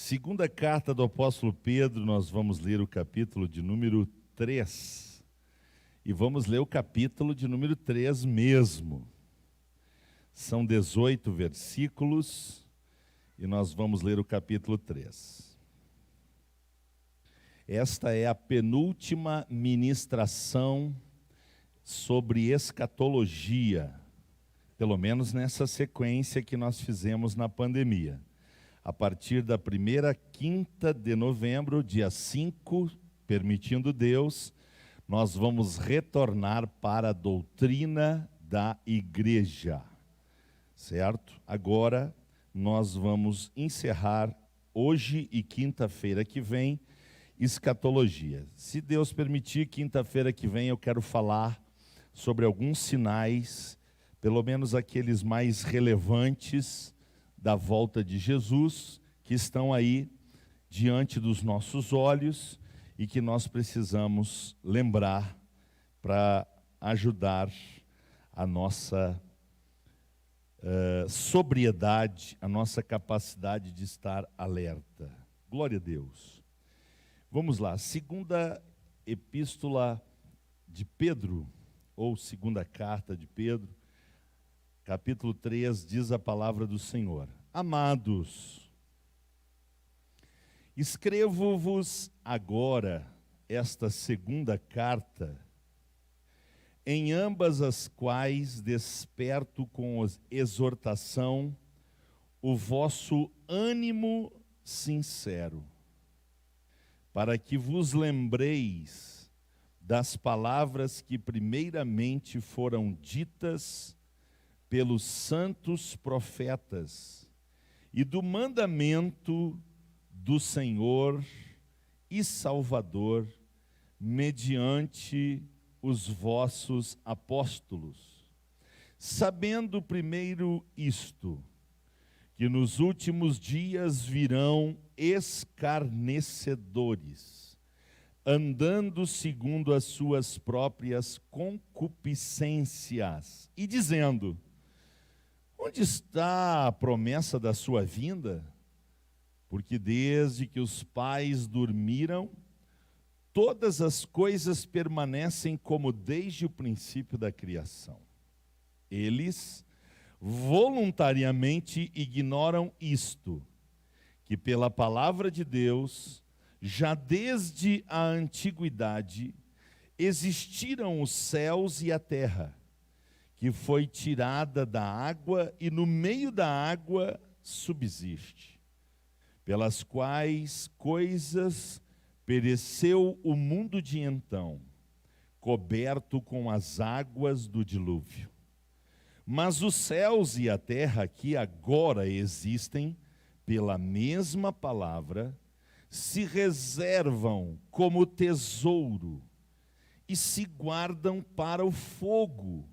Segunda carta do apóstolo Pedro, nós vamos ler o capítulo de número 3. E vamos ler o capítulo de número 3 mesmo. São 18 versículos e nós vamos ler o capítulo 3. Esta é a penúltima ministração sobre escatologia, pelo menos nessa sequência que nós fizemos na pandemia. A partir da primeira quinta de novembro, dia 5, permitindo Deus, nós vamos retornar para a doutrina da igreja, certo? Agora nós vamos encerrar hoje e quinta-feira que vem escatologia. Se Deus permitir, quinta-feira que vem eu quero falar sobre alguns sinais, pelo menos aqueles mais relevantes da volta de Jesus, que estão aí diante dos nossos olhos e que nós precisamos lembrar para ajudar a nossa sobriedade, a nossa capacidade de estar alerta. Glória a Deus. Vamos lá, segunda epístola de Pedro, ou segunda carta de Pedro, capítulo 3, diz a palavra do Senhor: Amados, escrevo-vos agora esta segunda carta, em ambas as quais desperto com exortação o vosso ânimo sincero, para que vos lembreis das palavras que primeiramente foram ditas pelos santos profetas, e do mandamento do Senhor e Salvador, mediante os vossos apóstolos. Sabendo primeiro isto, que nos últimos dias virão escarnecedores, andando segundo as suas próprias concupiscências, e dizendo: onde está a promessa da sua vinda? Porque desde que os pais dormiram, todas as coisas permanecem como desde o princípio da criação. Eles voluntariamente ignoram isto, que pela palavra de Deus, já desde a antiguidade, existiram os céus e a terra, que foi tirada da água e no meio da água subsiste, pelas quais coisas pereceu o mundo de então, coberto com as águas do dilúvio. Mas os céus e a terra que agora existem, pela mesma palavra, se reservam como tesouro e se guardam para o fogo,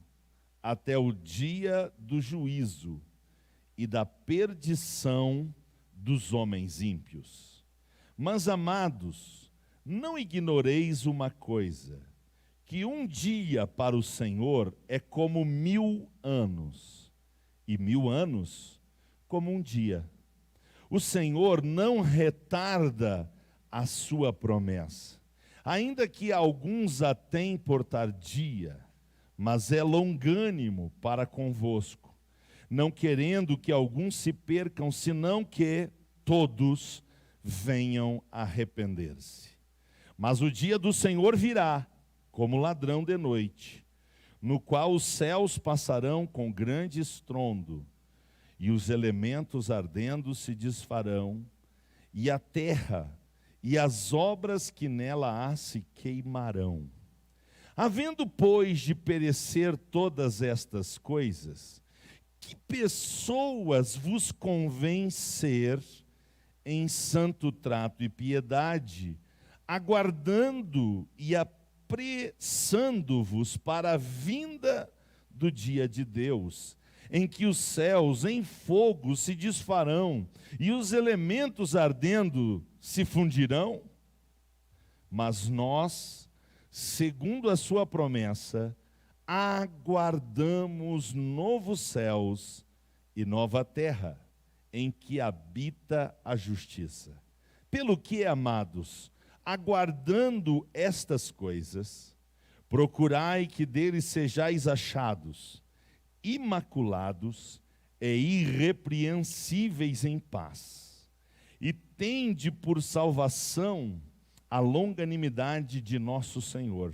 até o dia do juízo e da perdição dos homens ímpios. Mas, amados, não ignoreis uma coisa, que um dia para o Senhor é como 1000 anos, e 1000 anos como um dia. O Senhor não retarda a sua promessa, ainda que alguns a tenham por tardia, mas é longânimo para convosco, não querendo que alguns se percam, senão que todos venham a arrepender-se. Mas o dia do Senhor virá, como ladrão de noite, no qual os céus passarão com grande estrondo, e os elementos ardendo se desfarão, e a terra e as obras que nela há se queimarão. Havendo, pois, de perecer todas estas coisas, que pessoas vos convém ser em santo trato e piedade, aguardando e apressando-vos para a vinda do dia de Deus, em que os céus em fogo se desfarão e os elementos ardendo se fundirão? Mas nós, segundo a sua promessa, aguardamos novos céus e nova terra, em que habita a justiça. Pelo que, amados, aguardando estas coisas, procurai que deles sejais achados, imaculados e irrepreensíveis em paz. E tende por salvação a longanimidade de nosso Senhor,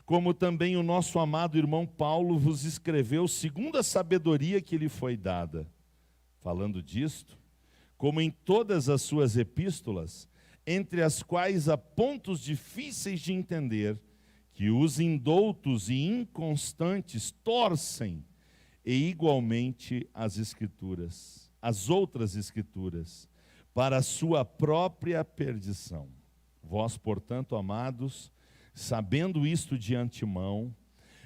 como também o nosso amado irmão Paulo vos escreveu segundo a sabedoria que lhe foi dada. Falando disto, como em todas as suas epístolas, entre as quais há pontos difíceis de entender, que os indoutos e inconstantes torcem, e igualmente as Escrituras, as outras Escrituras, para a sua própria perdição. Vós, portanto, amados, sabendo isto de antemão,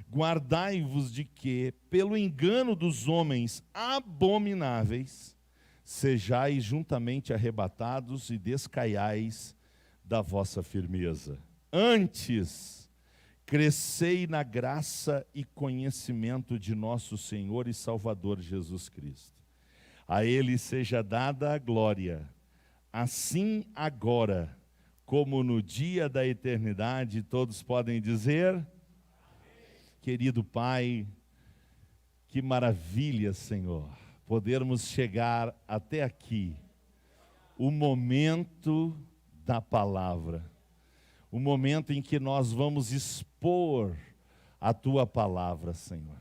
guardai-vos de que, pelo engano dos homens abomináveis, sejais juntamente arrebatados e descaiais da vossa firmeza. Antes, crescei na graça e conhecimento de nosso Senhor e Salvador Jesus Cristo. A Ele seja dada a glória, assim agora, como no dia da eternidade. Todos podem dizer: amém. Querido Pai, que maravilha, Senhor, podermos chegar até aqui, o momento da palavra, o momento em que nós vamos expor a Tua palavra, Senhor.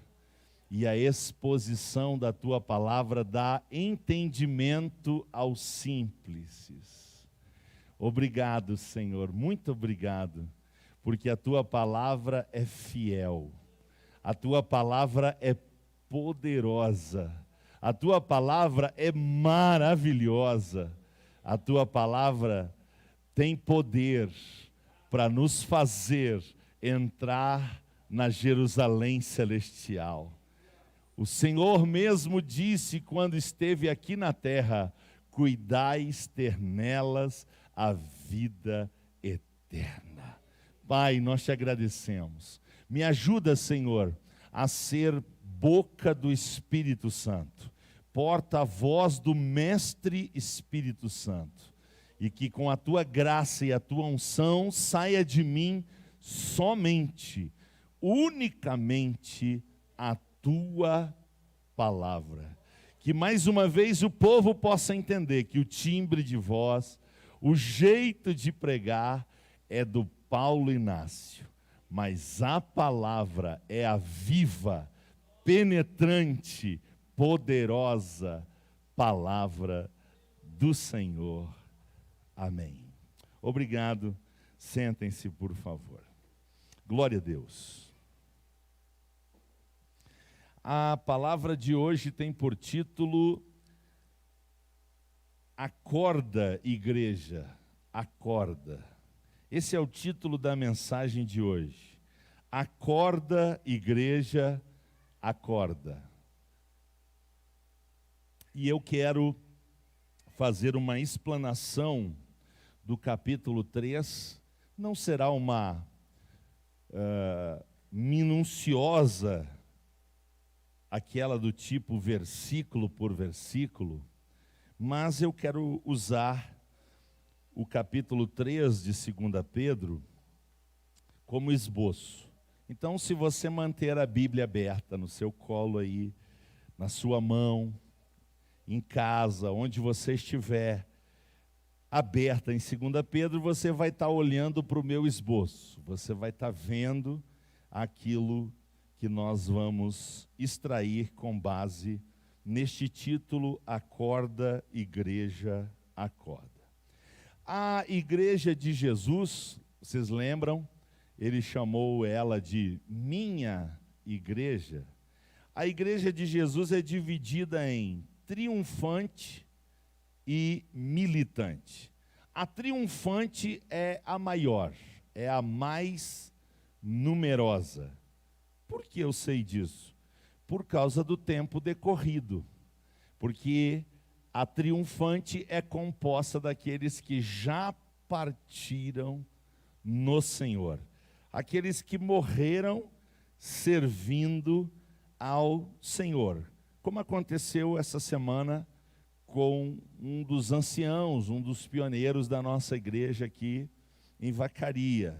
E a exposição da Tua palavra dá entendimento aos simples. Obrigado, Senhor, muito obrigado, porque a Tua palavra é fiel, a Tua palavra é poderosa, a Tua palavra é maravilhosa, a Tua palavra tem poder para nos fazer entrar na Jerusalém celestial. O Senhor mesmo disse quando esteve aqui na terra: cuidais ter nelas a vida eterna. Pai, nós te agradecemos. Me ajuda, Senhor, a ser boca do Espírito Santo, porta-voz do Mestre Espírito Santo, e que com a Tua graça e a Tua unção saia de mim somente, unicamente a Tua palavra. Que mais uma vez o povo possa entender que o timbre de voz, o jeito de pregar é do Paulo Inácio, mas a palavra é a viva, penetrante, poderosa palavra do Senhor. Amém. Obrigado. Sentem-se, por favor. Glória a Deus. A palavra de hoje tem por título: Acorda, igreja, acorda. Esse é o título da mensagem de hoje. Acorda, igreja, acorda. E eu quero fazer uma explanação do capítulo 3. Não será uma minuciosa, aquela do tipo versículo por versículo, mas eu quero usar o capítulo 3 de 2 Pedro como esboço. Então, se você manter a Bíblia aberta no seu colo aí, na sua mão, em casa, onde você estiver, aberta em 2 Pedro, você vai estar olhando para o meu esboço, você vai estar vendo aquilo que nós vamos extrair com base neste título: Acorda, igreja, acorda. A igreja de Jesus, vocês lembram? Ele chamou ela de minha igreja. A igreja de Jesus é dividida em triunfante e militante. A triunfante é a maior, é a mais numerosa. Por que eu sei disso? Por causa do tempo decorrido. Porque a triunfante é composta daqueles que já partiram no Senhor. Aqueles que morreram servindo ao Senhor. Como aconteceu essa semana com um dos anciãos, um dos pioneiros da nossa igreja aqui em Vacaria,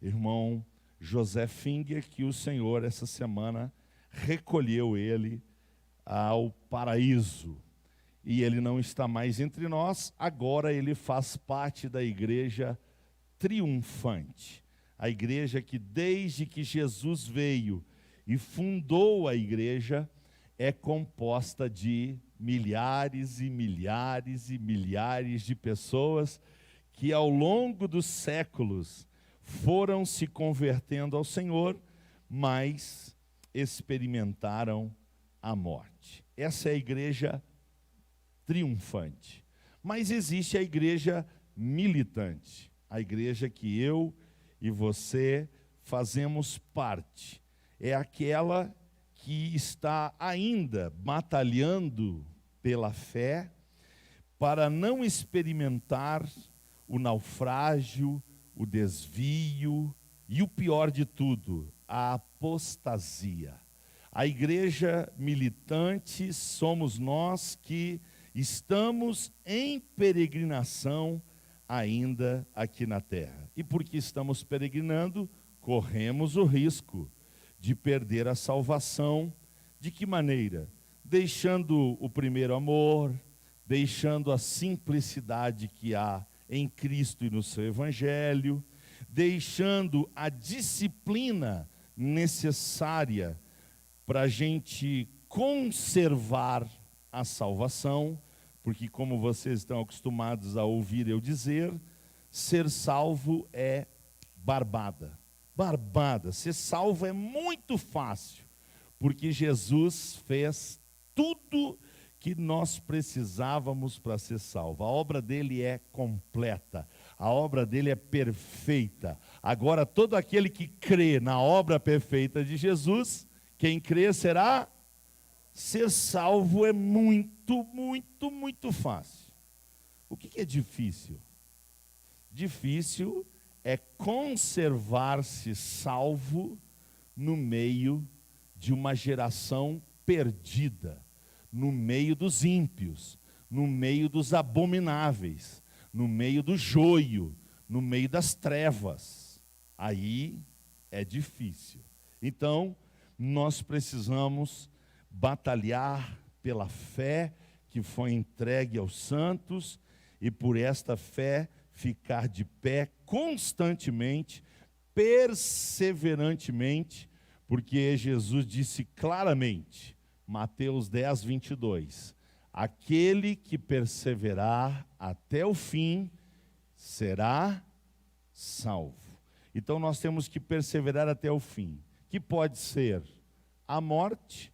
irmão José Finger, que o Senhor essa semana recolheu ele ao paraíso. E ele não está mais entre nós, agora ele faz parte da igreja triunfante. A igreja que desde que Jesus veio e fundou a igreja, é composta de milhares e milhares e milhares de pessoas que ao longo dos séculos foram se convertendo ao Senhor, mas experimentaram a morte. Essa é a igreja triunfante. Mas existe a igreja militante, a igreja que eu e você fazemos parte. É aquela que está ainda batalhando pela fé para não experimentar o naufrágio, o desvio e o pior de tudo, a apostasia. A igreja militante somos nós que estamos em peregrinação ainda aqui na terra. E porque estamos peregrinando, corremos o risco de perder a salvação. De que maneira? Deixando o primeiro amor, deixando a simplicidade que há em Cristo e no seu Evangelho, deixando a disciplina necessária para a gente conservar a salvação, porque como vocês estão acostumados a ouvir eu dizer, ser salvo é barbada. Barbada, ser salvo é muito fácil, porque Jesus fez tudo que nós precisávamos para ser salvo. A obra dele é completa, a obra dele é perfeita. Agora, todo aquele que crê na obra perfeita de Jesus, quem crê será, ser salvo é muito, muito, muito fácil. O que é difícil? Difícil é conservar-se salvo no meio de uma geração perdida, no meio dos ímpios, no meio dos abomináveis, no meio do joio, no meio das trevas. Aí é difícil. Então, nós precisamos batalhar pela fé que foi entregue aos santos e por esta fé ficar de pé constantemente, perseverantemente, porque Jesus disse claramente, Mateus 10, 22, aquele que perseverar até o fim será salvo. Então nós temos que perseverar até o fim, que pode ser a morte,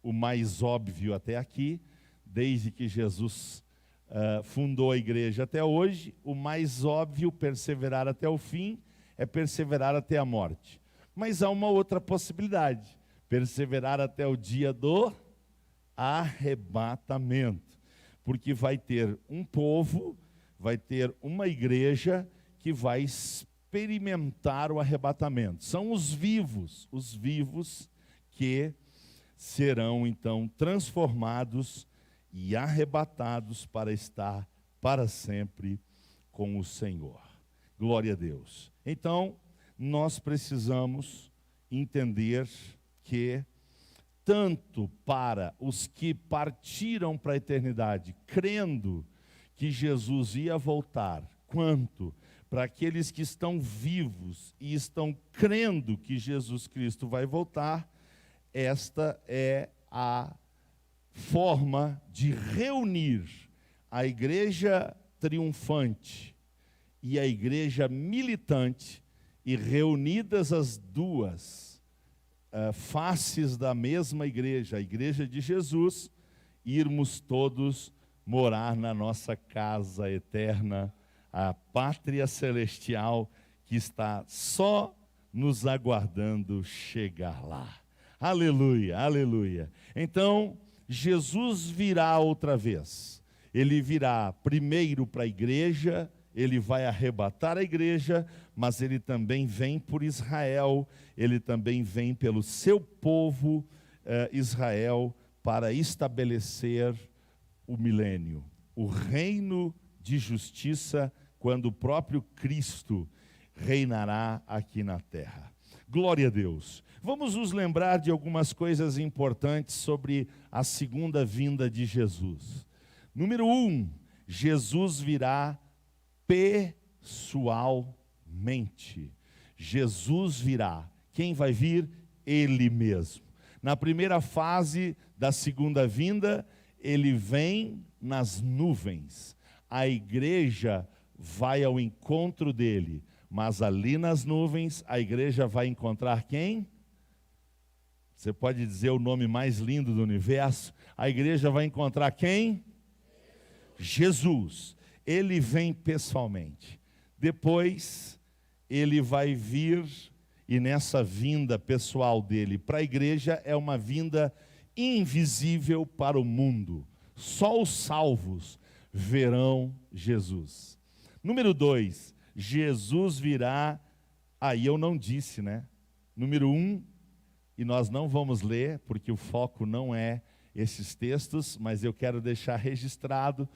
o mais óbvio até aqui, desde que Jesus fundou a igreja até hoje, o mais óbvio, perseverar até o fim, é perseverar até a morte. Mas há uma outra possibilidade, perseverar até o dia do arrebatamento, porque vai ter um povo, vai ter uma igreja que vai experimentar o arrebatamento. São os vivos que serão então transformados e arrebatados para estar para sempre com o Senhor. Glória a Deus. Então, nós precisamos entender que tanto para os que partiram para a eternidade, crendo que Jesus ia voltar, quanto para aqueles que estão vivos e estão crendo que Jesus Cristo vai voltar, esta é a forma de reunir a igreja triunfante e a igreja militante, e reunidas as duas faces da mesma igreja, a igreja de Jesus, irmos todos morar na nossa casa eterna, a pátria celestial que está só nos aguardando chegar lá. Aleluia, aleluia. Então, Jesus virá outra vez. Ele virá primeiro para a igreja, ele vai arrebatar a igreja, mas ele também vem por Israel, ele também vem pelo seu povo Israel, para estabelecer o milênio, o reino de justiça, quando o próprio Cristo reinará aqui na terra. Glória a Deus. Vamos nos lembrar de algumas coisas importantes sobre a segunda vinda de Jesus. Número 1, Jesus virá pessoalmente. Jesus virá. Quem vai vir? Ele mesmo. Na primeira fase da segunda vinda, ele vem nas nuvens. A igreja vai ao encontro dele, mas ali nas nuvens a igreja vai encontrar quem? Você pode dizer o nome mais lindo do universo? A igreja vai encontrar quem? Jesus. Ele vem pessoalmente. Depois ele vai vir, e nessa vinda pessoal dele para a igreja é uma vinda invisível para o mundo. Só os salvos verão Jesus. Número 2, Jesus virá, aí eu não disse, né? Número 1, e nós não vamos ler, porque o foco não é esses textos, mas eu quero deixar registrado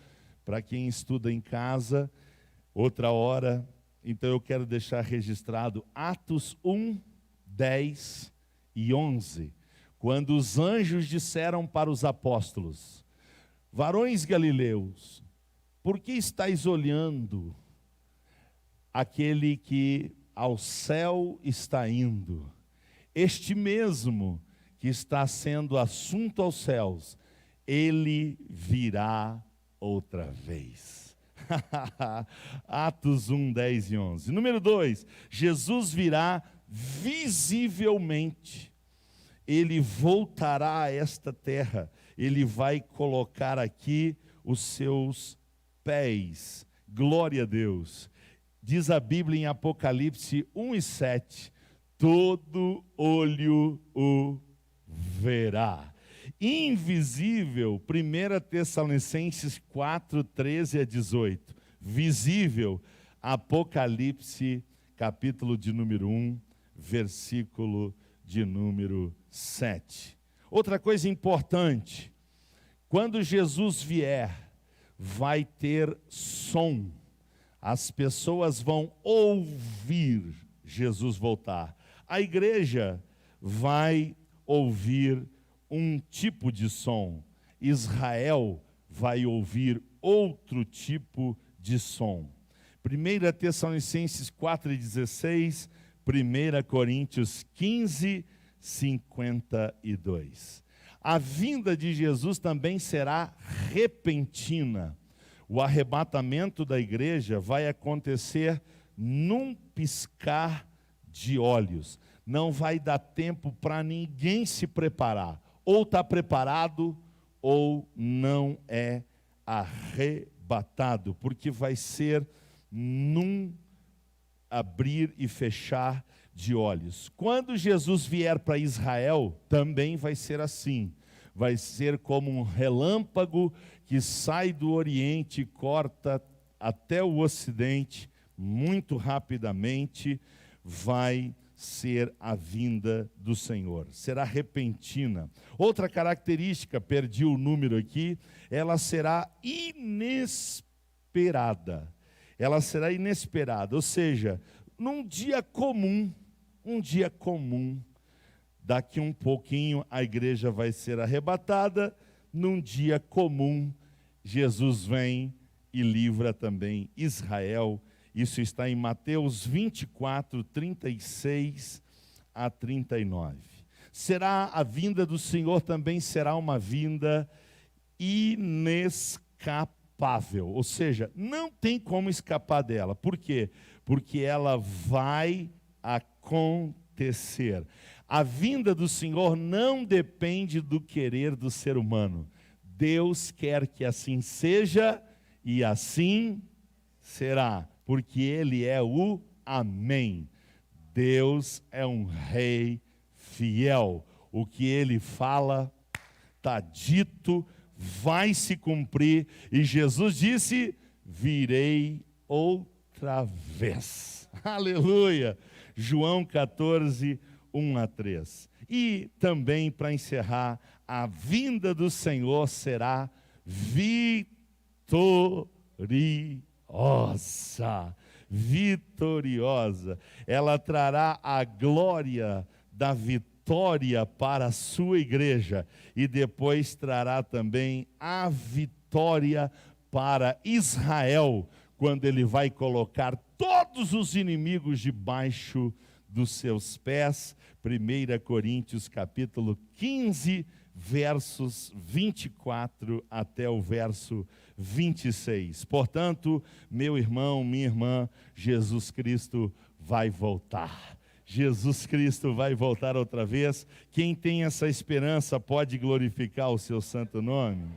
para quem estuda em casa, outra hora. Então eu quero deixar registrado Atos 1, 10 e 11, quando os anjos disseram para os apóstolos: varões galileus, por que estáis olhando aquele que ao céu está indo? Este mesmo que está sendo assunto aos céus, ele virá outra vez. Atos 1, 10 e 11. Número 2, Jesus virá visivelmente. Ele voltará a esta terra. Ele vai colocar aqui os seus pés. Glória a Deus. Diz a Bíblia em Apocalipse 1 e 7, todo olho o verá. Invisível, 1 Tessalonicenses 4, 13 a 18. Visível, Apocalipse, capítulo de número 1, versículo de número 7. Outra coisa importante, quando Jesus vier, vai ter som. As pessoas vão ouvir Jesus voltar. A igreja vai ouvir um tipo de som. Israel vai ouvir outro tipo de som. 1 Tessalonicenses 4,16, 1 Coríntios 15, 52. A vinda de Jesus também será repentina. O arrebatamento da igreja vai acontecer num piscar de olhos. Não vai dar tempo para ninguém se preparar. Ou está preparado, ou não é arrebatado, porque vai ser num abrir e fechar de olhos. Quando Jesus vier para Israel, também vai ser assim. Vai ser como um relâmpago que sai do Oriente e corta até o Ocidente, muito rapidamente. Vai ser a vinda do Senhor. Será repentina. Outra característica, perdi o número aqui, ela será inesperada. Ela será inesperada, ou seja, num dia comum, daqui um pouquinho a igreja vai ser arrebatada, num dia comum, Jesus vem e livra também Israel. Isso está em Mateus 24, 36 a 39. Será a vinda do Senhor também será uma vinda inescapável. Ou seja, não tem como escapar dela. Por quê? Porque ela vai acontecer. A vinda do Senhor não depende do querer do ser humano. Deus quer que assim seja e assim será. Porque Ele é o Amém. Deus é um rei fiel. O que Ele fala está dito, vai se cumprir. E Jesus disse: virei outra vez. Aleluia. João 14, 1 a 3. E também, para encerrar, a vinda do Senhor será vitoriosa. Vitoriosa. Ela trará a glória da vitória para a sua igreja e depois trará também a vitória para Israel, quando ele vai colocar todos os inimigos debaixo dos seus pés. 1 Coríntios capítulo 15, versos 24 até o verso 26. Portanto, meu irmão, minha irmã, Jesus Cristo vai voltar. Jesus Cristo vai voltar outra vez. Quem tem essa esperança pode glorificar o seu santo nome.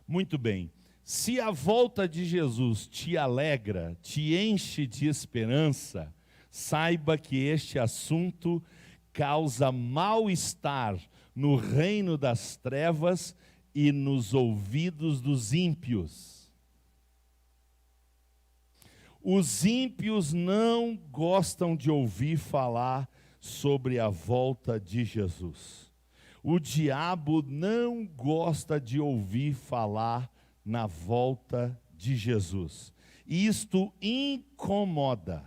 Muito bem. Se a volta de Jesus te alegra, te enche de esperança, saiba que este assunto causa mal-estar no reino das trevas e nos ouvidos dos ímpios. Os ímpios não gostam de ouvir falar sobre a volta de Jesus. O diabo não gosta de ouvir falar na volta de Jesus. Isto incomoda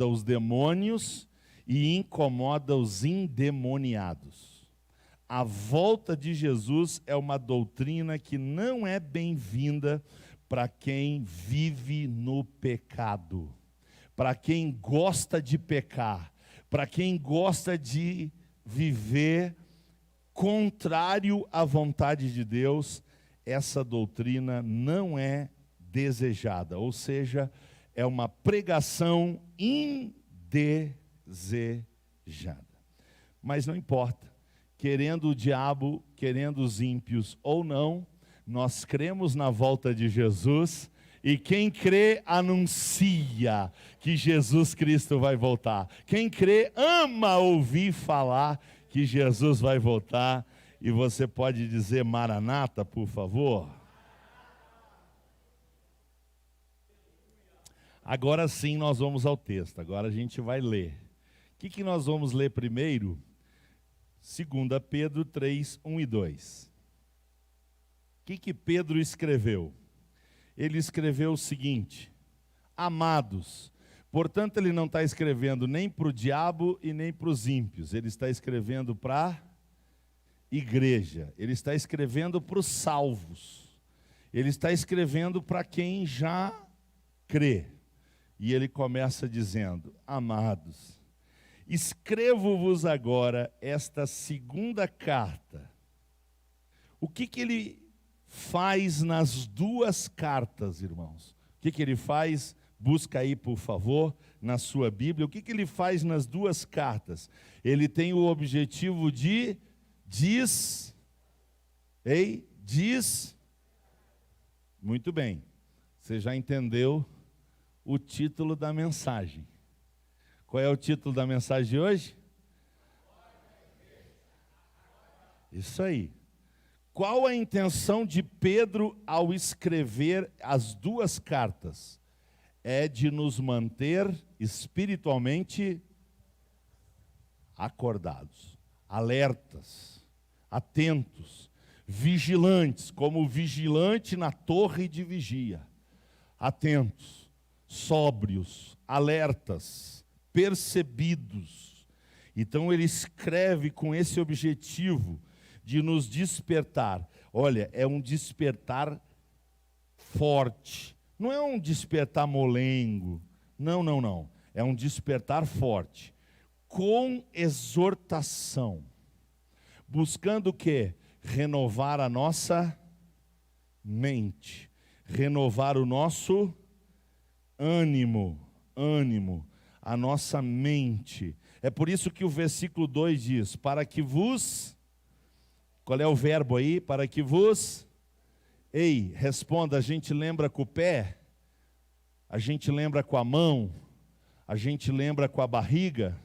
os demônios e incomoda os endemoniados. A volta de Jesus é uma doutrina que não é bem-vinda para quem vive no pecado, para quem gosta de pecar, para quem gosta de viver contrário à vontade de Deus. Essa doutrina não é desejada, ou seja, é uma pregação indesejada. Mas não importa, querendo o diabo, querendo os ímpios ou não, nós cremos na volta de Jesus, e quem crê anuncia que Jesus Cristo vai voltar. Quem crê ama ouvir falar que Jesus vai voltar. E você pode dizer Maranata, por favor? Agora sim nós vamos ao texto, agora a gente vai ler. O que nós vamos ler primeiro? 2 Pedro 3, 1 e 2. O que Pedro escreveu? Ele escreveu o seguinte: amados, portanto ele não está escrevendo nem para o diabo e nem para os ímpios, ele está escrevendo para a igreja, ele está escrevendo para os salvos, ele está escrevendo para quem já crê. E ele começa dizendo: amados, escrevo-vos agora esta segunda carta. O que ele faz nas duas cartas, irmãos? O que ele faz? Busca aí, por favor, na sua Bíblia. O que ele faz nas duas cartas? Ele tem o objetivo de muito bem, você já entendeu o título da mensagem. Qual é o título da mensagem de hoje? Isso aí. Qual a intenção de Pedro ao escrever as duas cartas? É de nos manter espiritualmente acordados, alertas, atentos, vigilantes, como vigilante na torre de vigia. Atentos, sóbrios, alertas, percebidos. Então ele escreve com esse objetivo de nos despertar. Olha, é um despertar forte. Não é um despertar molengo. Não. É um despertar forte. Com exortação. Buscando o quê? Renovar a nossa mente. Renovar o nosso ânimo. A nossa mente. É por isso que o versículo 2 diz: para que vos... Qual é o verbo aí? Para que vos... Ei, responda, a gente lembra com o pé? A gente lembra com a mão? A gente lembra com a barriga?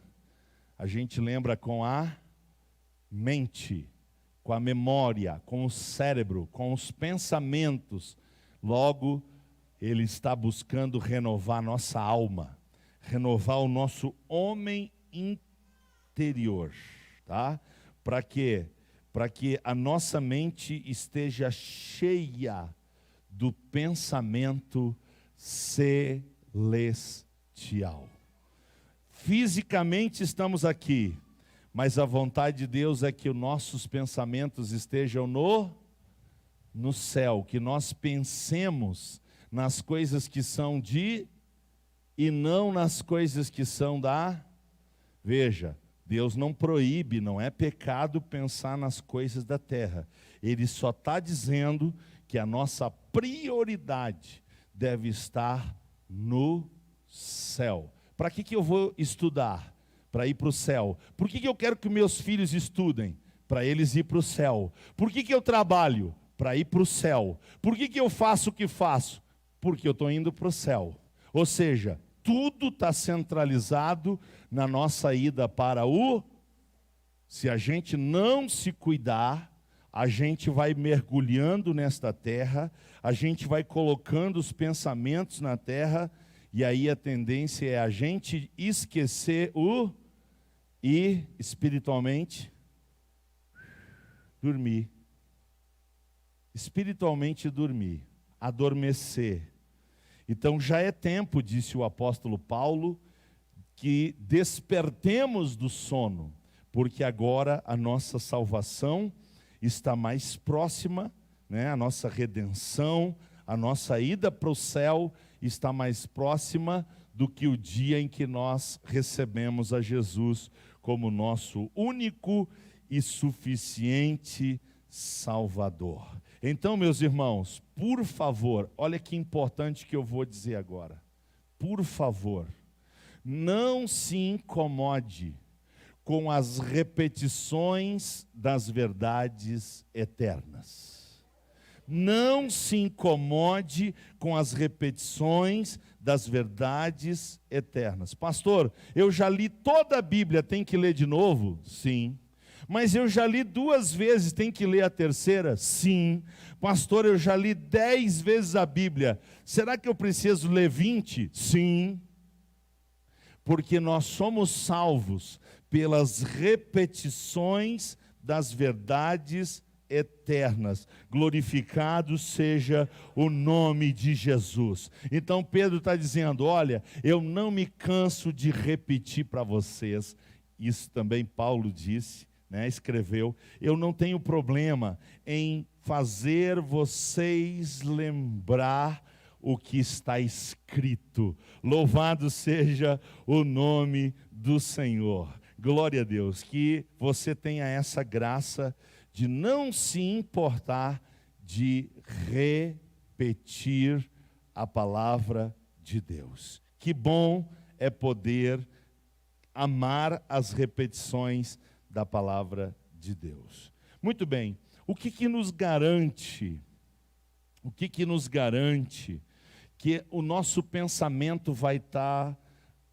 A gente lembra com a mente, com a memória, com o cérebro, com os pensamentos. Logo, ele está buscando renovar nossa alma, renovar o nosso homem interior, tá? Para quê? para que a nossa mente esteja cheia do pensamento celestial. Fisicamente estamos aqui, mas a vontade de Deus é que os nossos pensamentos estejam no céu, que nós pensemos nas coisas que são e não nas coisas que são da. Veja, Deus não proíbe, não é pecado pensar nas coisas da terra. Ele só está dizendo que a nossa prioridade deve estar no céu. Para que eu vou estudar? Para ir para o céu. Por que eu quero que meus filhos estudem? Para eles ir para o céu. Por que eu trabalho? Para ir para o céu. Por que eu faço o que faço? Porque eu estou indo para o céu. Ou seja, tudo está centralizado na nossa ida para o. Se a gente não se cuidar, a gente vai mergulhando nesta terra, a gente vai colocando os pensamentos na terra, e aí a tendência é a gente esquecer e espiritualmente dormir. Espiritualmente dormir, adormecer. Então já é tempo, disse o apóstolo Paulo, que despertemos do sono, porque agora a nossa salvação está mais próxima, né? A nossa redenção, a nossa ida para o céu está mais próxima do que o dia em que nós recebemos a Jesus como nosso único e suficiente Salvador. Então, meus irmãos, por favor, olha que importante que eu vou dizer agora. Por favor, não se incomode com as repetições das verdades eternas. Não se incomode com as repetições das verdades eternas. Pastor, eu já li toda a Bíblia, tem que ler de novo? Sim. Mas eu já li 2 vezes, tem que ler a terceira? Sim. Pastor, eu já li 10 vezes a Bíblia, será que eu preciso ler 20? Sim. Porque nós somos salvos pelas repetições das verdades eternas. Glorificado seja o nome de Jesus. Então Pedro está dizendo, olha, eu não me canso de repetir para vocês. Isso também Paulo disse, né, escreveu, eu não tenho problema em fazer vocês lembrar o que está escrito. Louvado seja o nome do Senhor. Glória a Deus, que você tenha essa graça de não se importar de repetir a palavra de Deus. Que bom é poder amar as repetições da palavra de Deus. Muito bem, o que nos garante? O que nos garante que o nosso pensamento vai estar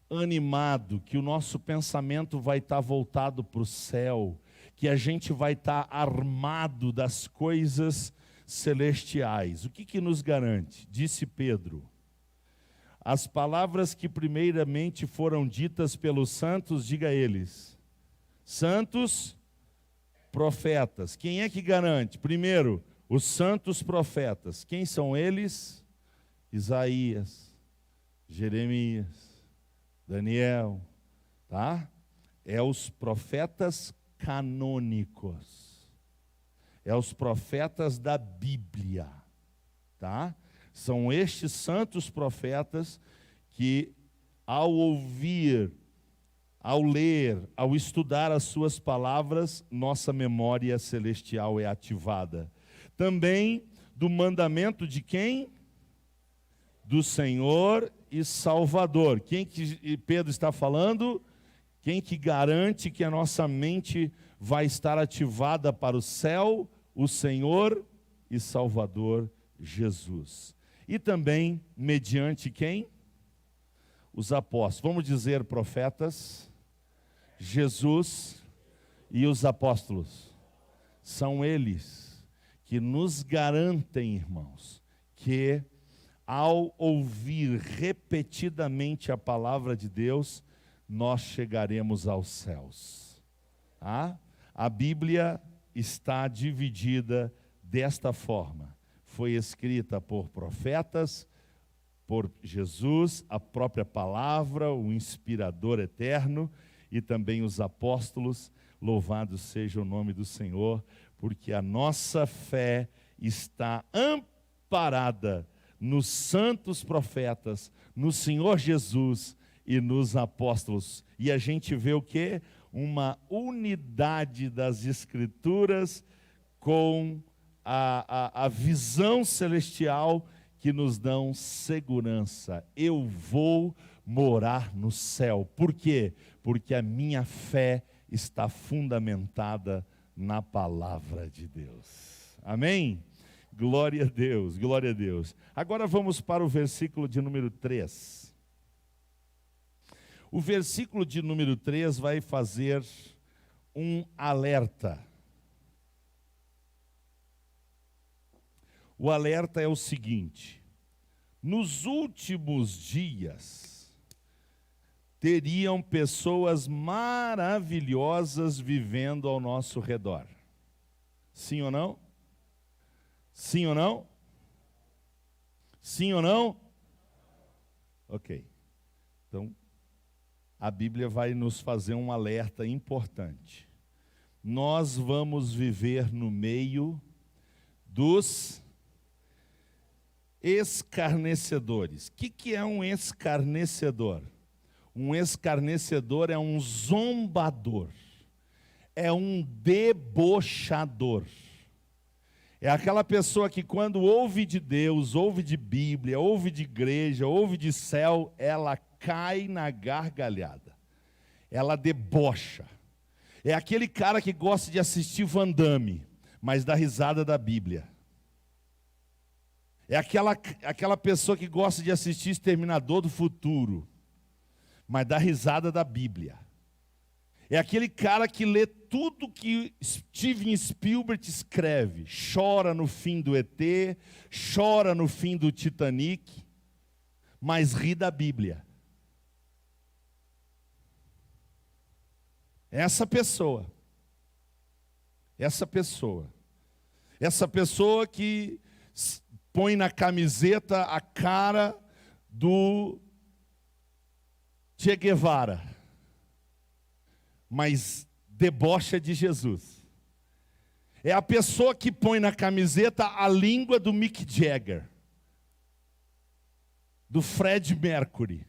animado, que o nosso pensamento vai estar voltado para o céu, que a gente vai estar armado das coisas celestiais? O que nos garante? Disse Pedro, as palavras que primeiramente foram ditas pelos santos, diga a eles, santos profetas. Quem é que garante? Primeiro, os santos profetas. Quem são eles? Isaías, Jeremias, Daniel, tá? É os profetas canônicos. É os profetas da Bíblia, tá? São estes santos profetas que, ao ouvir, ao ler, ao estudar as suas palavras, nossa memória celestial é ativada. Também do mandamento de quem? Do Senhor e Salvador. Quem que Pedro está falando? Quem que garante que a nossa mente vai estar ativada para o céu? O Senhor e Salvador Jesus. E também mediante quem? Os apóstolos. Vamos dizer profetas, Jesus e os apóstolos. São eles que nos garantem, irmãos, que ao ouvir repetidamente a palavra de Deus, nós chegaremos aos céus. A Bíblia está dividida desta forma. Foi escrita por profetas, por Jesus, a própria palavra, o inspirador eterno, e também os apóstolos. Louvado seja o nome do Senhor, porque a nossa fé está amparada nos santos profetas, no Senhor Jesus e nos apóstolos. E a gente vê o quê? Uma unidade das Escrituras com a visão celestial que nos dão segurança. Eu vou morar no céu. Por quê? Porque a minha fé está fundamentada na palavra de Deus. Amém? Glória a Deus, glória a Deus. Agora vamos para o versículo de número 3. O versículo de número 3 vai fazer um alerta. O alerta é o seguinte: nos últimos dias, teriam pessoas maravilhosas vivendo ao nosso redor. Sim ou não? Sim ou não? Sim ou não? Ok. Então, a Bíblia vai nos fazer um alerta importante. Nós vamos viver no meio dos escarnecedores. O que é um escarnecedor? Um escarnecedor é um zombador, é um debochador. É aquela pessoa que quando ouve de Deus, ouve de Bíblia, ouve de igreja, ouve de céu, ela cai na gargalhada, ela debocha. É aquele cara que gosta de assistir Van Damme, mas dá risada da Bíblia. É aquela pessoa que gosta de assistir Exterminador do Futuro, mas dá risada da Bíblia. É aquele cara que lê tudo que Steven Spielberg escreve, chora no fim do ET, chora no fim do Titanic, mas ri da Bíblia. Essa pessoa que põe na camiseta a cara do Che Guevara, mas debocha de Jesus. É a pessoa que põe na camiseta a língua do Mick Jagger, do Fred Mercury,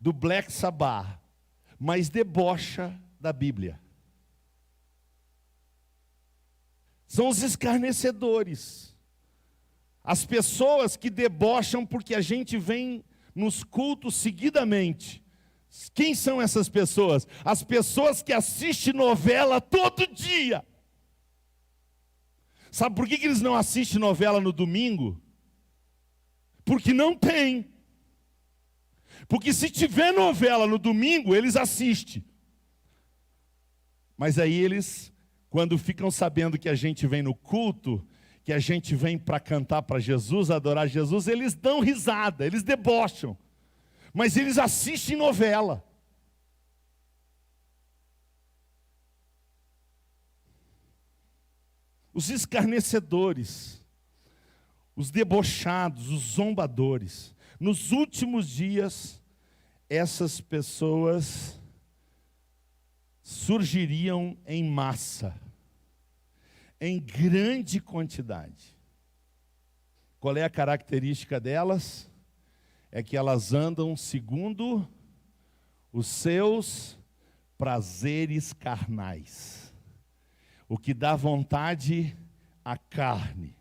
do Black Sabbath, mas debocha da Bíblia. São os escarnecedores. As pessoas que debocham porque a gente vem nos cultos seguidamente. Quem são essas pessoas? As pessoas que assistem novela todo dia. Sabe por que eles não assistem novela no domingo? Porque não tem. Porque se tiver novela no domingo, eles assistem. Mas aí eles, quando ficam sabendo que a gente vem no culto, que a gente vem para cantar para Jesus, adorar Jesus, eles dão risada, eles debocham. Mas eles assistem novela. Os escarnecedores, os debochados, os zombadores. Nos últimos dias, essas pessoas surgiriam em massa, em grande quantidade. Qual é a característica delas? É que elas andam segundo os seus prazeres carnais. O que dá vontade à carne.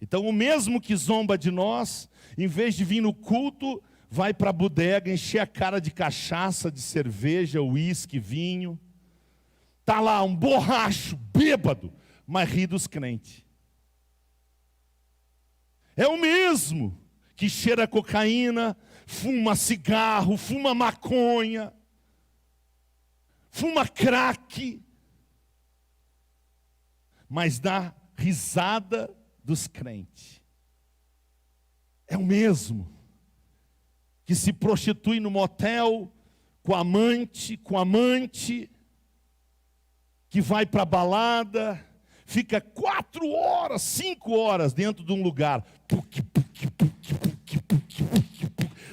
Então o mesmo que zomba de nós, em vez de vir no culto, vai para a bodega, encher a cara de cachaça, de cerveja, uísque, vinho. Está lá um borracho, bêbado, mas ri dos crentes. É o mesmo que cheira cocaína, fuma cigarro, fuma maconha, fuma crack, mas dá risada dos crentes. É o mesmo que se prostitui no motel com amante, que que vai para a balada, fica 4 horas, 5 horas dentro de um lugar.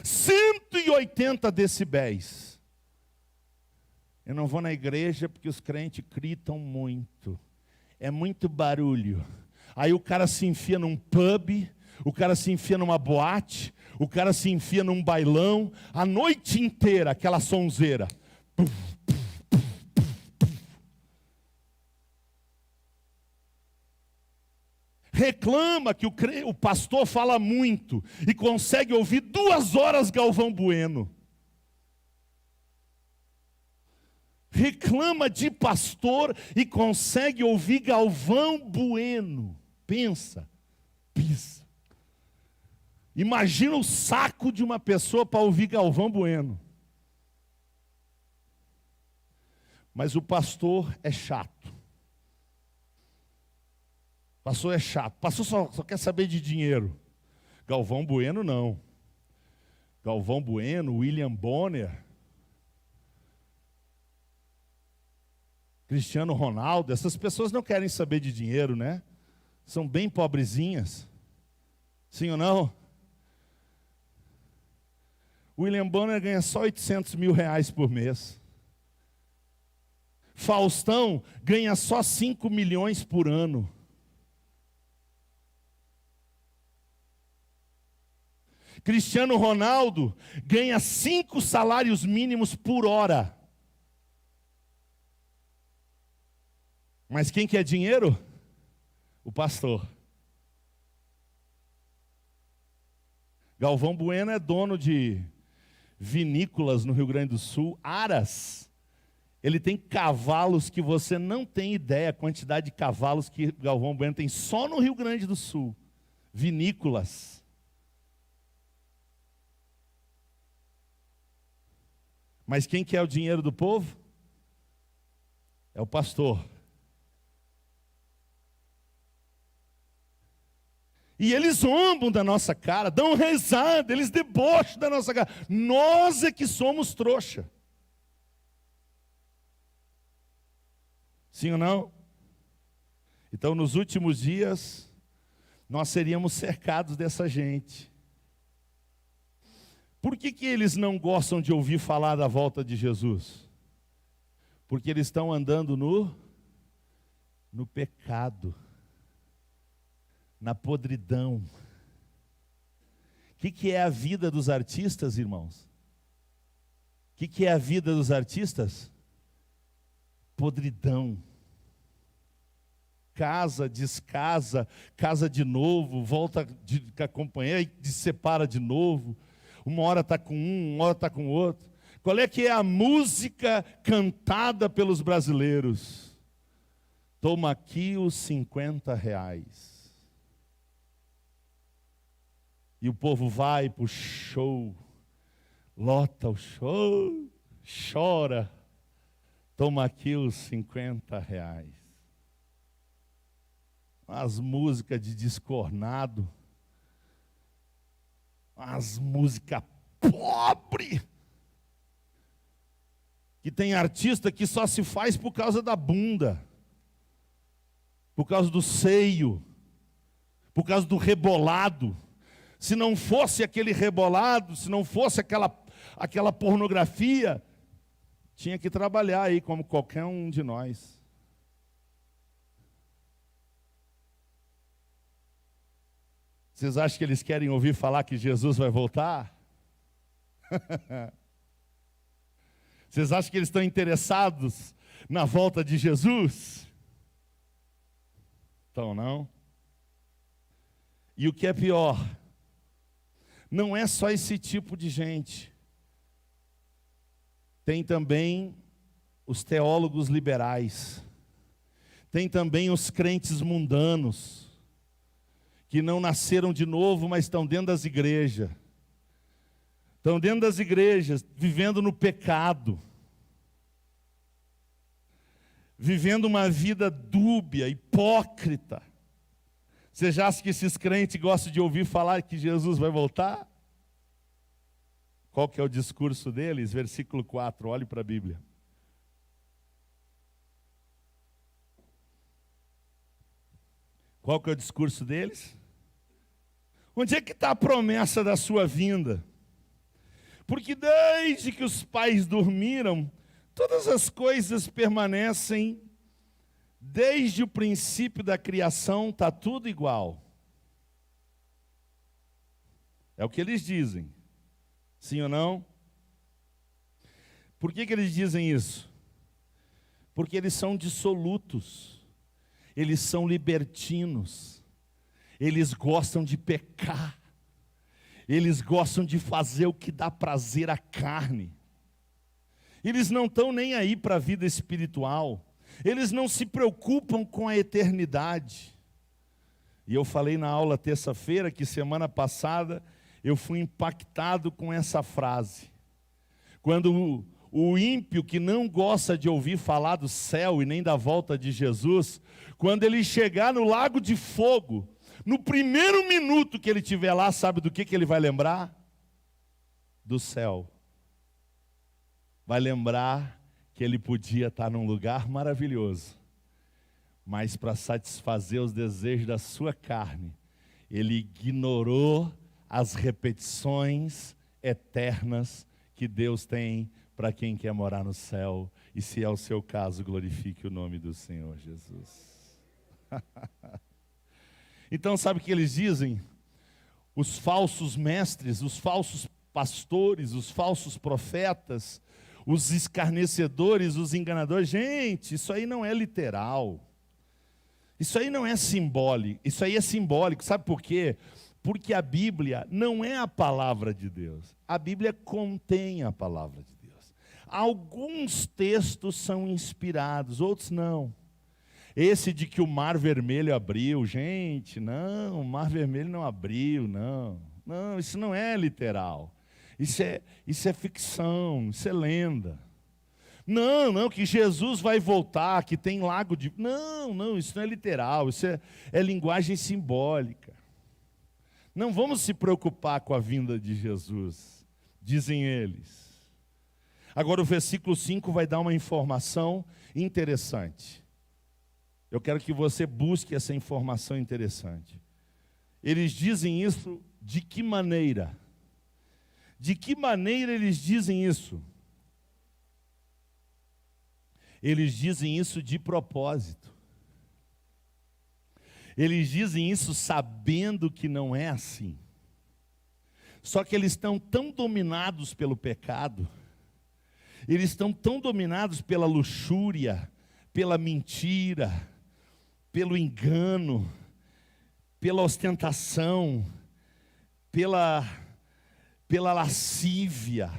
180 decibéis. Eu não vou na igreja porque os crentes gritam muito. É muito barulho. Aí o cara se enfia num pub, o cara se enfia numa boate, o cara se enfia num bailão, a noite inteira, aquela sonzeira. Reclama que o pastor fala muito e consegue ouvir 2 horas Galvão Bueno. Reclama de pastor e consegue ouvir Galvão Bueno. Pensa. Imagina o saco de uma pessoa para ouvir Galvão Bueno. Mas o pastor é chato. O pastor é chato. O pastor só quer saber de dinheiro. Galvão Bueno não. Galvão Bueno, William Bonner, Cristiano Ronaldo, essas pessoas não querem saber de dinheiro, né? São bem pobrezinhas. Sim ou não? William Bonner ganha só 800 mil reais por mês. Faustão ganha só 5 milhões por ano. Cristiano Ronaldo ganha 5 salários mínimos por hora. Mas quem quer dinheiro? O pastor. Galvão Bueno é dono de vinícolas no Rio Grande do Sul, Aras. Ele tem cavalos que você não tem ideia a quantidade de cavalos que Galvão Bueno tem só no Rio Grande do Sul. Vinícolas. Mas quem quer o dinheiro do povo? É o pastor. E eles zombam da nossa cara, dão risada, eles debocham da nossa cara. Nós é que somos trouxa. Sim ou não? Então, nos últimos dias, nós seríamos cercados dessa gente. Por que eles não gostam de ouvir falar da volta de Jesus? Porque eles estão andando no pecado, na podridão. O que é a vida dos artistas, irmãos? O que é a vida dos artistas? Podridão. Casa, descasa, casa de novo, volta com a companheira e se separa de novo. Uma hora está com um, uma hora está com o outro. Qual é que é a música cantada pelos brasileiros? Toma aqui os 50 reais. E o povo vai para o show, lota o show, chora. Toma aqui os 50 reais. As músicas de descornado. As músicas pobres. Que tem artista que só se faz por causa da bunda. Por causa do seio. Por causa do rebolado. Se não fosse aquele rebolado, se não fosse aquela pornografia, tinha que trabalhar aí como qualquer um de nós. Vocês acham que eles querem ouvir falar que Jesus vai voltar? Vocês acham que eles estão interessados na volta de Jesus? Então não. E o que é pior, não é só esse tipo de gente. Tem também os teólogos liberais. Tem também os crentes mundanos, que não nasceram de novo, mas estão dentro das igrejas. Estão dentro das igrejas, vivendo no pecado. Vivendo uma vida dúbia, hipócrita. Você já acha que esses crentes gostam de ouvir falar que Jesus vai voltar? Qual que é o discurso deles? Versículo 4, olhe para a Bíblia. Qual que é o discurso deles? Onde é que está a promessa da sua vinda? Porque desde que os pais dormiram, todas as coisas permanecem, desde o princípio da criação, está tudo igual. É o que eles dizem. Sim ou não? Por que eles dizem isso? Porque eles são dissolutos, eles são libertinos, eles gostam de pecar, eles gostam de fazer o que dá prazer à carne. Eles não estão nem aí para a vida espiritual, eles não se preocupam com a eternidade. E eu falei na aula terça-feira que semana passada eu fui impactado com essa frase. Quando o ímpio que não gosta de ouvir falar do céu e nem da volta de Jesus, quando ele chegar no lago de fogo, no primeiro minuto que ele estiver lá, sabe do que ele vai lembrar? Do céu. Vai lembrar que ele podia estar num lugar maravilhoso, mas para satisfazer os desejos da sua carne, ele ignorou as repetições eternas que Deus tem para quem quer morar no céu. E se é o seu caso, glorifique o nome do Senhor Jesus. Então sabe o que eles dizem? Os falsos mestres, os falsos pastores, os falsos profetas, os escarnecedores, os enganadores. Gente, isso aí não é literal. Isso aí não é simbólico. Isso aí é simbólico. Sabe por quê? Porque a Bíblia não é a palavra de Deus. A Bíblia contém a palavra de Deus. Alguns textos são inspirados, outros não. Esse de que o Mar Vermelho abriu, gente, não, o Mar Vermelho não abriu, não. Não, isso não é literal. Isso é ficção, isso é lenda. Não, que Jesus vai voltar, que tem lago de... Não, isso não é literal, isso é linguagem simbólica. Não vamos se preocupar com a vinda de Jesus, dizem eles. Agora o versículo 5 vai dar uma informação interessante. Eu quero que você busque essa informação interessante. Eles dizem isso de que maneira? De que maneira eles dizem isso? Eles dizem isso de propósito. Eles dizem isso sabendo que não é assim. Só que eles estão tão dominados pelo pecado, eles estão tão dominados pela luxúria, pela mentira, pelo engano, pela ostentação, pela lascívia,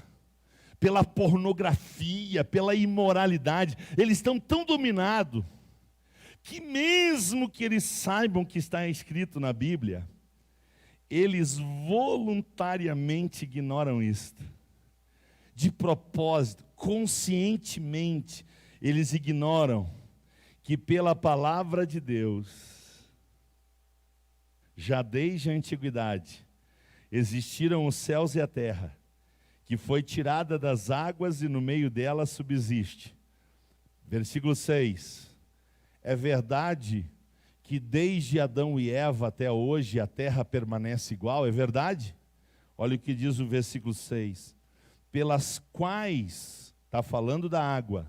pela pornografia, pela imoralidade. Eles estão tão dominados que mesmo que eles saibam que está escrito na Bíblia, eles voluntariamente ignoram isto. De propósito, conscientemente, eles ignoram que pela palavra de Deus, já desde a antiguidade, existiram os céus e a terra, que foi tirada das águas e no meio dela subsiste. Versículo 6. É verdade que desde Adão e Eva até hoje a terra permanece igual? É verdade? Olha o que diz o versículo 6. Pelas quais, está falando da água,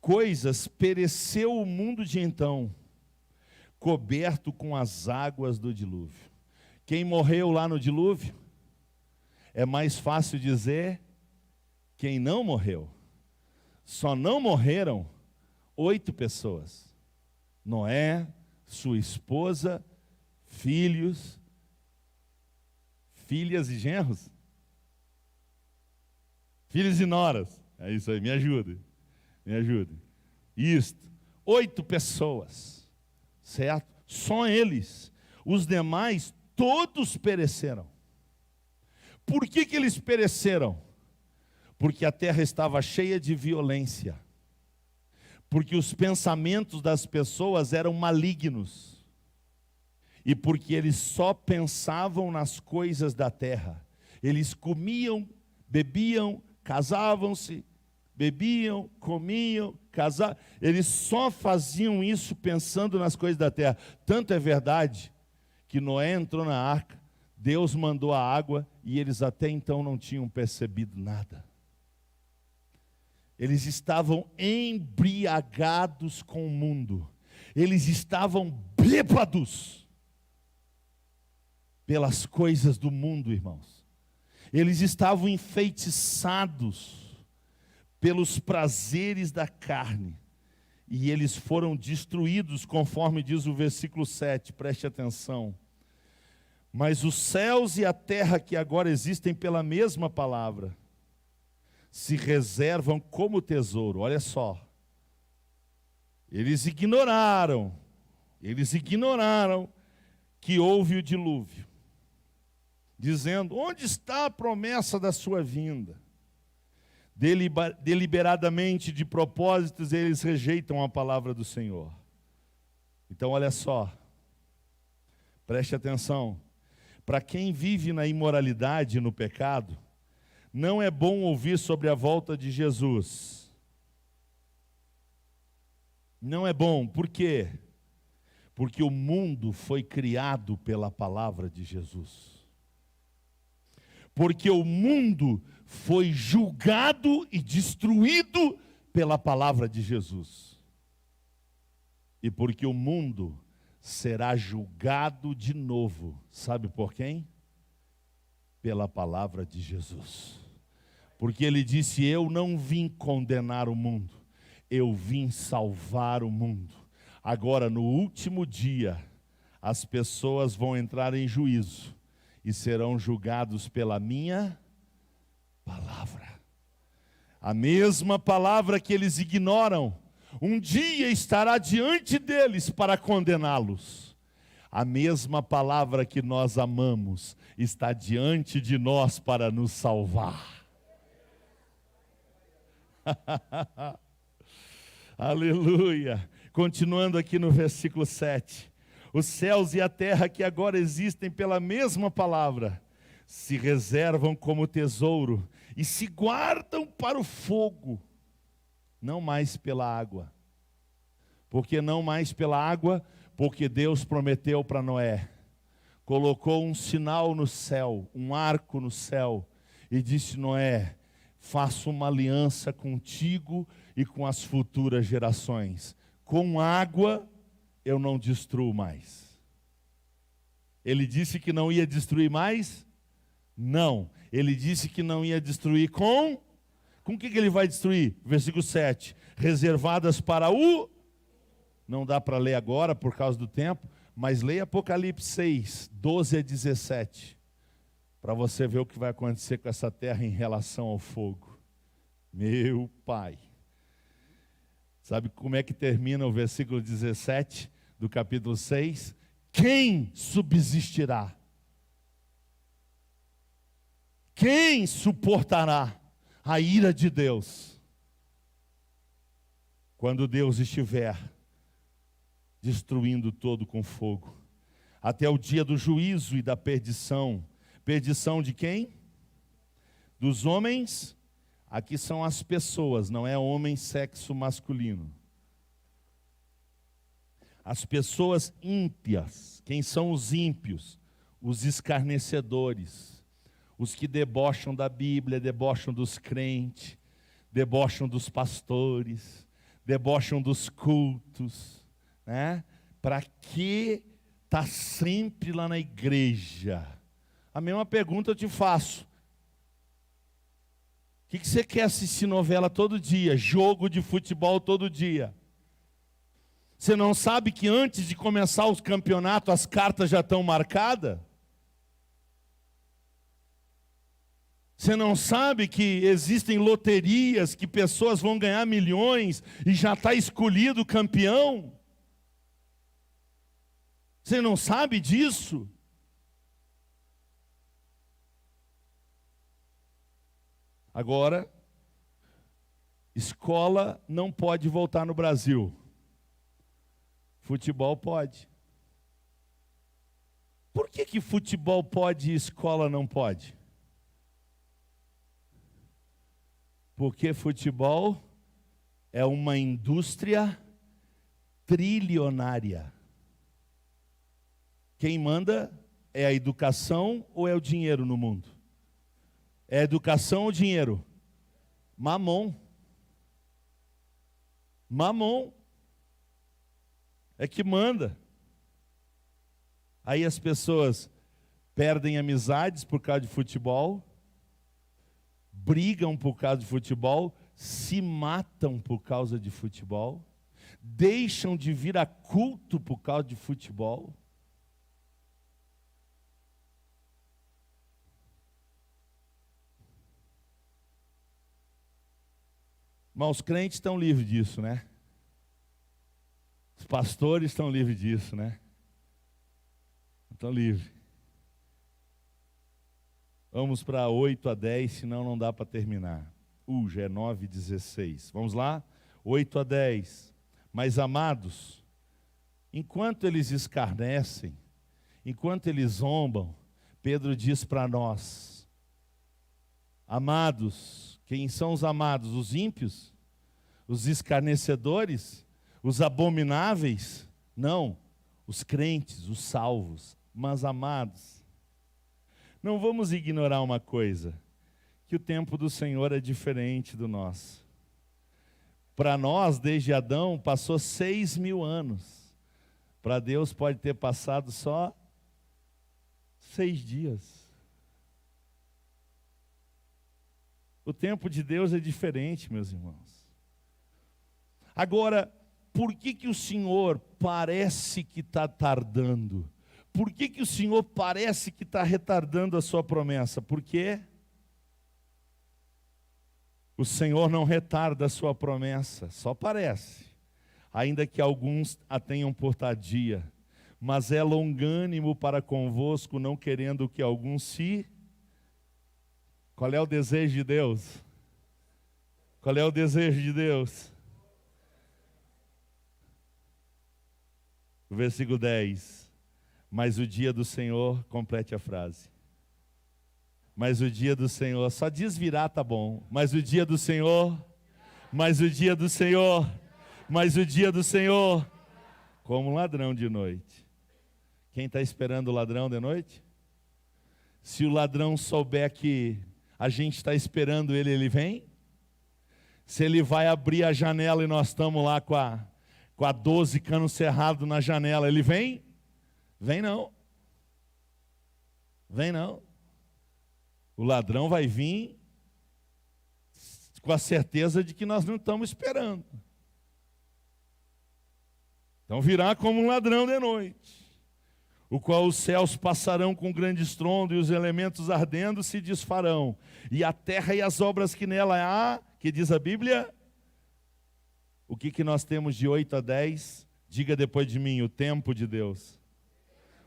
coisas pereceu o mundo de então, coberto com as águas do dilúvio. Quem morreu lá no dilúvio? É mais fácil dizer quem não morreu. Só não morreram 8 pessoas. Noé, sua esposa, filhos, filhas e genros. Filhos e noras. É isso aí, me ajude. Me ajude. Isto. 8 pessoas. Certo? Só eles. Os demais, todos pereceram. Por que eles pereceram? Porque a terra estava cheia de violência. Porque os pensamentos das pessoas eram malignos. E porque eles só pensavam nas coisas da terra. Eles comiam, bebiam, casavam-se, bebiam, comiam, casar. Eles só faziam isso pensando nas coisas da terra. Tanto é verdade que Noé entrou na arca, Deus mandou a água e eles até então não tinham percebido nada. Eles estavam embriagados com o mundo. Eles estavam bêbados pelas coisas do mundo, irmãos. Eles estavam enfeitiçados pelos prazeres da carne. E eles foram destruídos, conforme diz o versículo 7, preste atenção. Mas os céus e a terra que agora existem pela mesma palavra, se reservam como tesouro. Olha só. Eles ignoraram que houve o dilúvio, dizendo: onde está a promessa da sua vinda? Deliberadamente, de propósitos, eles rejeitam a palavra do Senhor. Então olha só, preste atenção. Para quem vive na imoralidade e no pecado, não é bom ouvir sobre a volta de Jesus. Não é bom, por quê? Porque o mundo foi criado pela palavra de Jesus. Porque o mundo foi julgado e destruído pela palavra de Jesus. E porque o mundo será julgado de novo. Sabe por quem? Pela palavra de Jesus. Porque ele disse: eu não vim condenar o mundo, eu vim salvar o mundo. Agora, no último dia, as pessoas vão entrar em juízo e serão julgados pela minha palavra. A mesma palavra que eles ignoram, um dia estará diante deles para condená-los. A mesma palavra que nós amamos está diante de nós para nos salvar. Aleluia. Continuando aqui no versículo 7. Os céus e a terra que agora existem pela mesma palavra se reservam como tesouro e se guardam para o fogo, não mais pela água. Por que não mais pela água? Porque Deus prometeu para Noé, colocou um sinal no céu, um arco no céu, e disse: Noé, faço uma aliança contigo e com as futuras gerações. Com água eu não destruo mais. Ele disse que não ia destruir mais? Não. Ele disse que não ia destruir com o que ele vai destruir? Versículo 7. Reservadas para o... Não dá para ler agora por causa do tempo, mas leia Apocalipse 6, 12 a 17. Para você ver o que vai acontecer com essa terra em relação ao fogo. Meu Pai. Sabe como é que termina o versículo 17 do capítulo 6? Quem subsistirá? Quem suportará a ira de Deus? Quando Deus estiver destruindo todo com fogo. Até o dia do juízo e da perdição. Perdição de quem? Dos homens. Aqui são as pessoas, não é homem, sexo masculino. As pessoas ímpias. Quem são os ímpios? Os escarnecedores. Os que debocham da Bíblia, debocham dos crentes, debocham dos pastores, debocham dos cultos, né? Para que estar sempre lá na igreja? A mesma pergunta eu te faço. O que você quer assistir novela todo dia, jogo de futebol todo dia? Você não sabe que antes de começar os campeonatos as cartas já estão marcadas? Você não sabe que existem loterias, que pessoas vão ganhar milhões e já está escolhido o campeão? Você não sabe disso? Agora, escola não pode voltar no Brasil. Futebol pode. Por que futebol pode e escola não pode? Porque futebol é uma indústria trilionária. Quem manda é a educação ou é o dinheiro no mundo? É a educação ou dinheiro? Mamon. Mamon é que manda. Aí as pessoas perdem amizades por causa de futebol, brigam por causa de futebol, se matam por causa de futebol, deixam de vir a culto por causa de futebol. Mas os crentes estão livres disso, né? Os pastores estão livres disso, né? Estão livres. Vamos para 8 a 10, senão não dá para terminar. Já é 9:16. Vamos lá? 8 a 10. Mas, amados, enquanto eles escarnecem, enquanto eles zombam, Pedro diz para nós: amados, quem são os amados? Os ímpios? Os escarnecedores? Os abomináveis? Não, os crentes, os salvos. Mas, amados, não vamos ignorar uma coisa, que o tempo do Senhor é diferente do nosso. Para nós, desde Adão, passou 6.000 anos. Para Deus pode ter passado só 6 dias. O tempo de Deus é diferente, meus irmãos. Agora, por que o Senhor parece que está tardando? Por que o Senhor parece que está retardando a sua promessa? Por quê? O Senhor não retarda a sua promessa, só parece. Ainda que alguns a tenham por tardia, mas é longânimo para convosco, não querendo que alguns se... Qual é o desejo de Deus? Qual é o desejo de Deus? O versículo 10. Mas o dia do Senhor, complete a frase. Mas o dia do Senhor, só diz virá, tá bom. Mas o dia do Senhor, mas o dia do Senhor, mas o dia do Senhor, como um ladrão de noite. Quem está esperando o ladrão de noite? Se o ladrão souber que a gente está esperando ele, ele vem? Se ele vai abrir a janela e nós estamos lá com a 12 cano cerrado na janela, ele vem? Vem não. Vem não. O ladrão vai vir com a certeza de que nós não estamos esperando. Então virá como um ladrão de noite, o qual os céus passarão com grande estrondo e os elementos ardendo se desfarão, e a terra e as obras que nela há, que diz a Bíblia. O que nós temos de 8 a 10? Diga depois de mim: o tempo de Deus,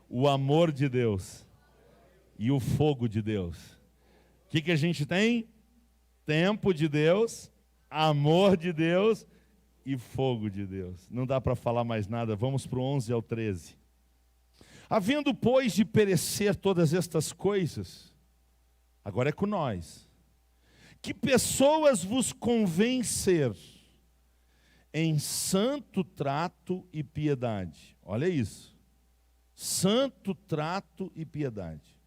o amor de Deus e o fogo de Deus. O que a gente tem? Tempo de Deus, amor de Deus e fogo de Deus. Não dá para falar mais nada. Vamos para o 11 ao 13. Havendo, pois, de perecer todas estas coisas, agora é com nós, que pessoas vos convencer em santo trato e piedade. Olha isso. Santo trato e piedade.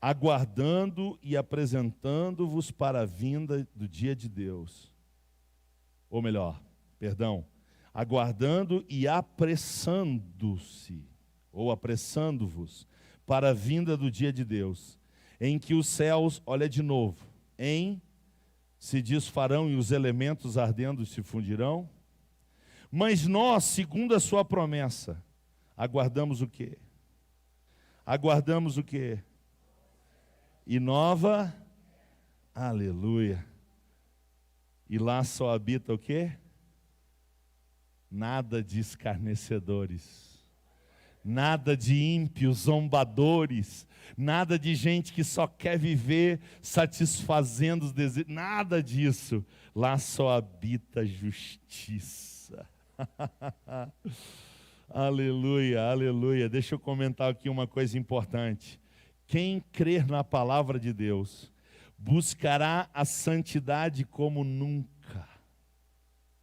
Aguardando e apresentando-vos para a vinda do dia de Deus. Ou melhor, perdão, aguardando e apressando-se, ou apressando-vos para a vinda do dia de Deus, em que os céus, olha de novo, se desfarão e os elementos ardendo se fundirão. Mas nós, segundo a sua promessa, aguardamos o quê? Aguardamos o quê? E nova, aleluia. E lá só habita o quê? Nada de escarnecedores, nada de ímpios, zombadores, nada de gente que só quer viver satisfazendo os desejos, nada disso. Lá só habita justiça. Aleluia, aleluia. Deixa eu comentar aqui uma coisa importante. Quem crer na palavra de Deus buscará a santidade como nunca.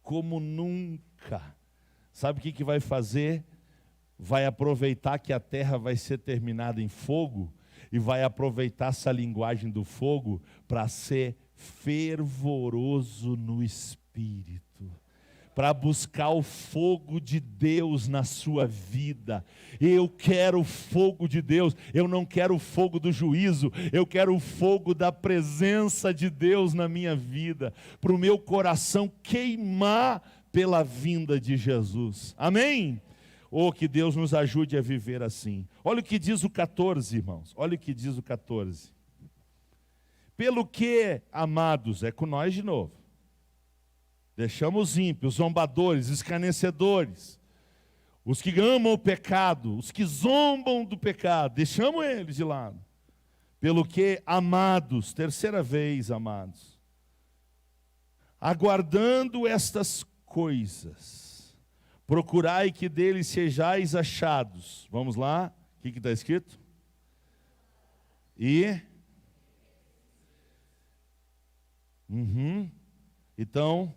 como nunca. Sabe o que vai fazer? Vai aproveitar que a terra vai ser terminada em fogo e vai aproveitar essa linguagem do fogo para ser fervoroso no espírito, para buscar o fogo de Deus na sua vida. Eu quero o fogo de Deus, eu não quero o fogo do juízo, eu quero o fogo da presença de Deus na minha vida, para o meu coração queimar pela vinda de Jesus. Amém? Oh, que Deus nos ajude a viver assim. Olha o que diz o 14, irmãos, olha o que diz o 14. Pelo que, amados, é com nós de novo. Deixamos os ímpios, zombadores, escarnecedores, os que amam o pecado, os que zombam do pecado, deixamos eles de lado. Pelo que, amados, terceira vez, amados, aguardando estas coisas, procurai que deles sejais achados. Vamos lá, o que está escrito? Então,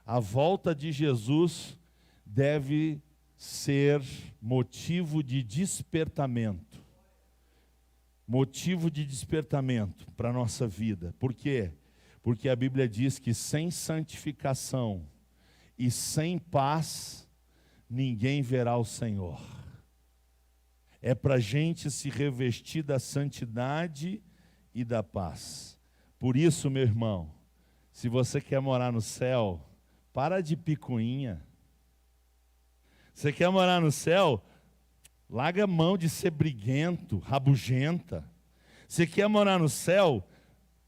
a volta de Jesus deve ser motivo de despertamento. Motivo de despertamento para a nossa vida. Por quê? Porque a Bíblia diz que sem santificação e sem paz, ninguém verá o Senhor. É para a gente se revestir da santidade e da paz. Por isso, meu irmão, se você quer morar no céu, para de picuinha. Você quer morar no céu? Larga a mão de ser briguento, rabugenta. Você quer morar no céu?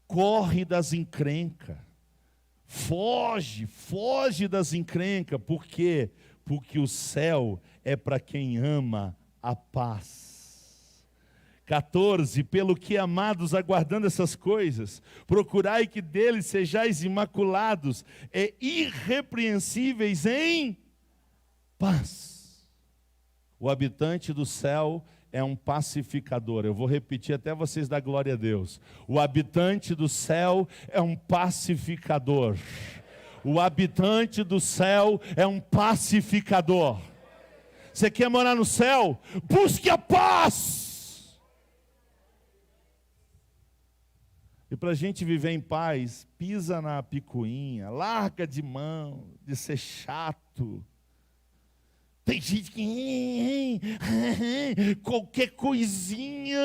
Corre das encrencas. Foge das encrencas. Por quê? Porque o céu é para quem ama a paz. 14, pelo que, amados, aguardando essas coisas, procurai que deles sejais imaculados e irrepreensíveis em paz. O habitante do céu é um pacificador. Eu vou repetir até vocês dar glória a Deus. O habitante do céu é um pacificador. O habitante do céu é um pacificador. Você quer morar no céu? Busque a paz. E para a gente viver em paz, pisa na picuinha, larga de mão de ser chato. Tem gente que qualquer coisinha.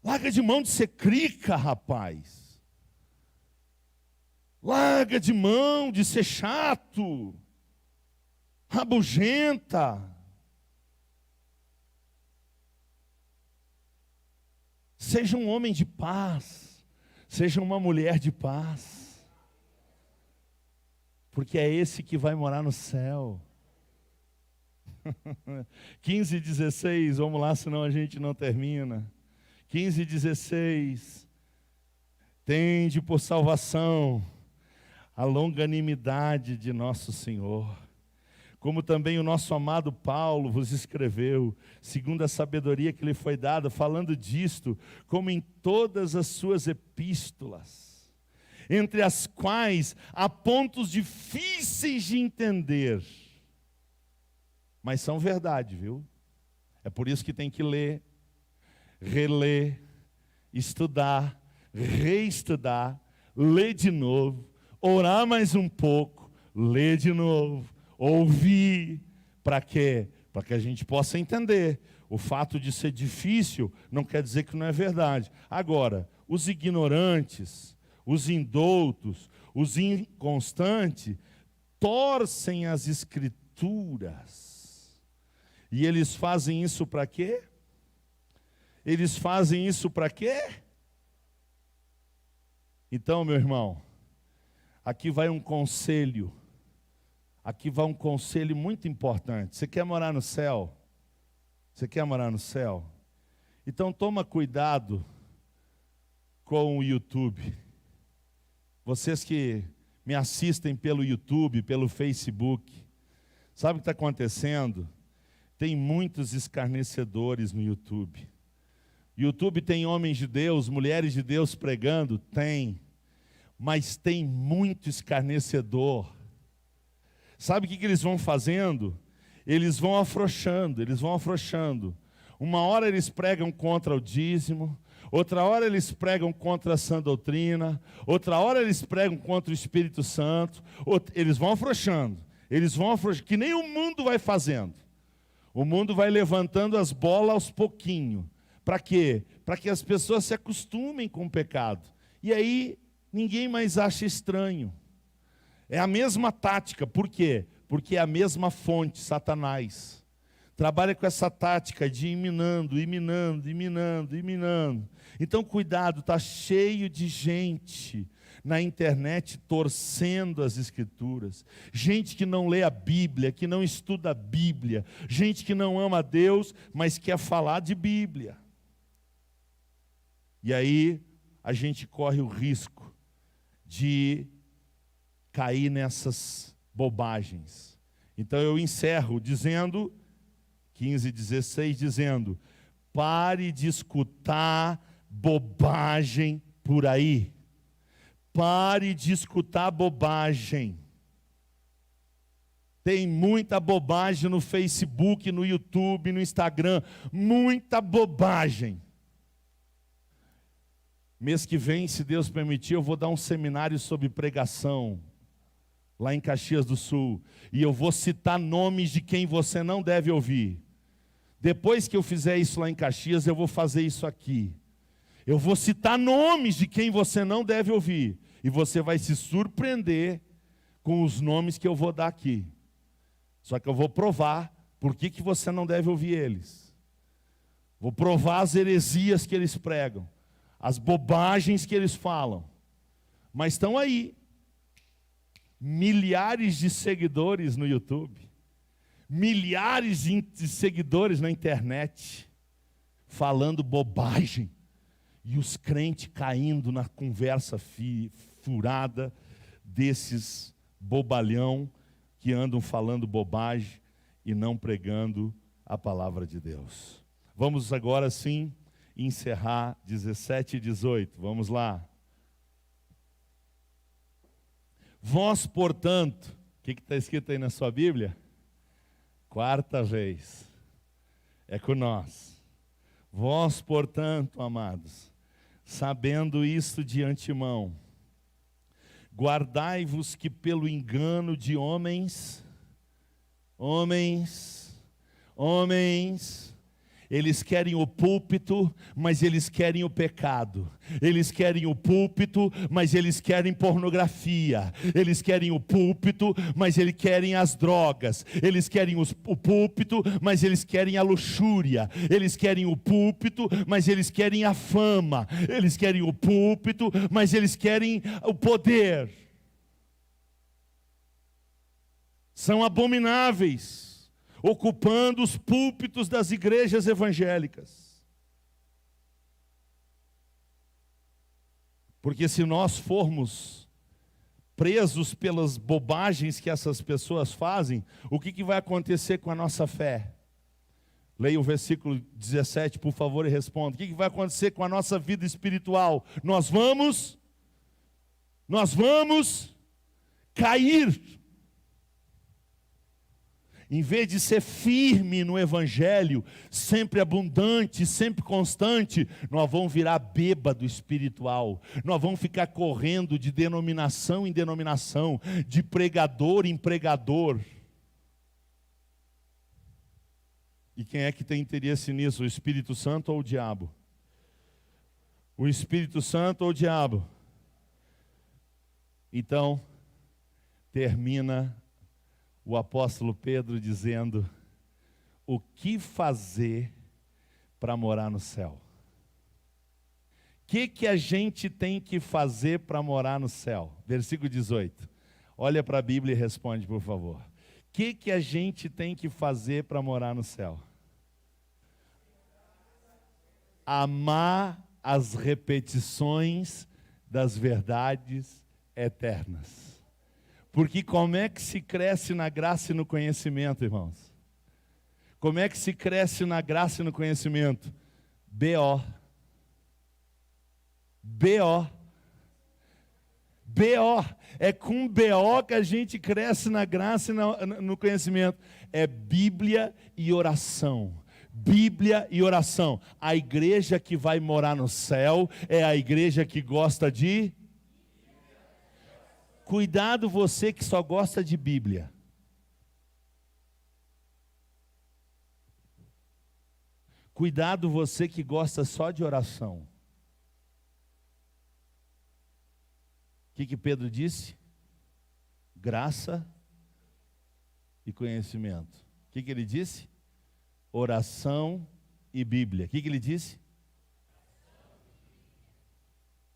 Larga de mão de ser crica, rapaz. Larga de mão de ser chato, rabugenta. Seja um homem de paz, seja uma mulher de paz, porque é esse que vai morar no céu. 15 e 16, vamos lá, senão a gente não termina. 15 e 16, tende por salvação a longanimidade de nosso Senhor, como também o nosso amado Paulo vos escreveu, segundo a sabedoria que lhe foi dada, falando disto, como em todas as suas epístolas, entre as quais há pontos difíceis de entender, mas são verdade, viu? É por isso que tem que ler, reler, estudar, reestudar, ler de novo, orar mais um pouco, ler de novo, ouvir. Para quê? Para que a gente possa entender. O fato de ser difícil não quer dizer que não é verdade. Agora, os ignorantes, os indoutos, os inconstantes, torcem as escrituras. E eles fazem isso para quê? Eles fazem isso para quê? Então, meu irmão, aqui vai um conselho. Aqui vai um conselho muito importante. Você quer morar no céu? Você quer morar no céu? Então toma cuidado com o YouTube. Vocês que me assistem pelo YouTube, pelo Facebook, sabe o que está acontecendo? Tem muitos escarnecedores no YouTube. YouTube tem homens de Deus, mulheres de Deus pregando? Tem. Mas tem muito escarnecedor. Sabe o que eles vão fazendo? Eles vão afrouxando, eles vão afrouxando. Uma hora eles pregam contra o dízimo, outra hora eles pregam contra a sã doutrina, outra hora eles pregam contra o Espírito Santo. Eles vão afrouxando, que nem o mundo vai fazendo. O mundo vai levantando as bolas aos pouquinhos. Para quê? Para que as pessoas se acostumem com o pecado. E aí ninguém mais acha estranho. É a mesma tática. Por quê? Porque é a mesma fonte, Satanás. Trabalha com essa tática de ir minando, ir minando, ir minando, ir minando. Então cuidado, está cheio de gente na internet torcendo as Escrituras. Gente que não lê a Bíblia, que não estuda a Bíblia. Gente que não ama a Deus, mas quer falar de Bíblia. E aí a gente corre o risco de cair nessas bobagens. Então eu encerro dizendo, 15:16, dizendo: pare de escutar bobagem por aí. Pare de escutar bobagem. Tem muita bobagem no Facebook, no YouTube, no Instagram. Muita bobagem. Mês que vem, se Deus permitir, eu vou dar um seminário sobre pregação, lá em Caxias do Sul. E eu vou citar nomes de quem você não deve ouvir. Depois que eu fizer isso lá em Caxias, eu vou fazer isso aqui. Eu vou citar nomes de quem você não deve ouvir. E você vai se surpreender com os nomes que eu vou dar aqui. Só que eu vou provar por que você não deve ouvir eles. Vou provar as heresias que eles pregam, as bobagens que eles falam. Mas estão aí. Milhares de seguidores no YouTube. Milhares de seguidores na internet. Falando bobagem. E os crentes caindo na conversa furada desses bobalhão que andam falando bobagem e não pregando a palavra de Deus. Vamos agora sim encerrar 17 e 18. Vamos lá. Vós, portanto, o que está escrito aí na sua Bíblia? Quarta vez. É com nós. Vós, portanto, amados, sabendo isto de antemão, guardai-vos que pelo engano de homens, eles querem o púlpito, mas eles querem o pecado. Eles querem o púlpito, mas eles querem pornografia. Eles querem o púlpito, mas eles querem as drogas. Eles querem o púlpito, mas eles querem a luxúria. Eles querem o púlpito, mas eles querem a fama. Eles querem o púlpito, mas eles querem o poder. São abomináveis, ocupando os púlpitos das igrejas evangélicas. Porque se nós formos presos pelas bobagens que essas pessoas fazem, o que vai acontecer com a nossa fé? Leia o versículo 17, por favor, e responda. O que vai acontecer com a nossa vida espiritual? Nós vamos cair. Em vez de ser firme no Evangelho, sempre abundante, sempre constante, nós vamos virar bêbado espiritual. Nós vamos ficar correndo de denominação em denominação, de pregador em pregador. E quem é que tem interesse nisso? O Espírito Santo ou o diabo? O Espírito Santo ou o diabo? Então, termina o apóstolo Pedro dizendo: o que fazer para morar no céu? O que a gente tem que fazer para morar no céu? Versículo 18. Olha para a Bíblia e responde, por favor. O que a gente tem que fazer para morar no céu? Amar as repetições das verdades eternas. Porque como é que se cresce na graça e no conhecimento, irmãos? Como é que se cresce na graça e no conhecimento? B.O. B.O. B.O. É com B.O. que a gente cresce na graça e no conhecimento. É Bíblia e oração. Bíblia e oração. A igreja que vai morar no céu é a igreja que gosta de... Cuidado você que só gosta de Bíblia. Cuidado você que gosta só de oração. O que Pedro disse? Graça e conhecimento. O que ele disse? Oração e Bíblia. O que ele disse?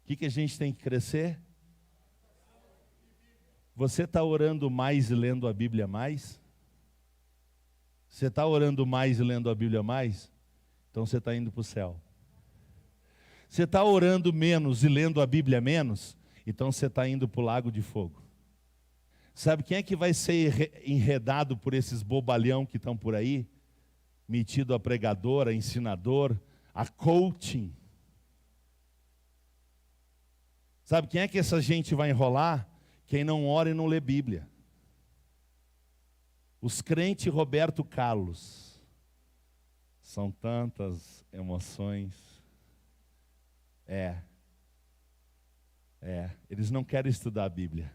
O que a gente tem que crescer? Você está orando mais e lendo a Bíblia mais? Você está orando mais e lendo a Bíblia mais? Então você está indo para o céu. Você está orando menos e lendo a Bíblia menos? Então você está indo para o lago de fogo. Sabe quem é que vai ser enredado por esses bobalhão que estão por aí? Metido a pregador, a ensinador, a coaching. Sabe quem é que essa gente vai enrolar? Quem não ora e não lê Bíblia. Os crentes Roberto Carlos. São tantas emoções. Eles não querem estudar a Bíblia.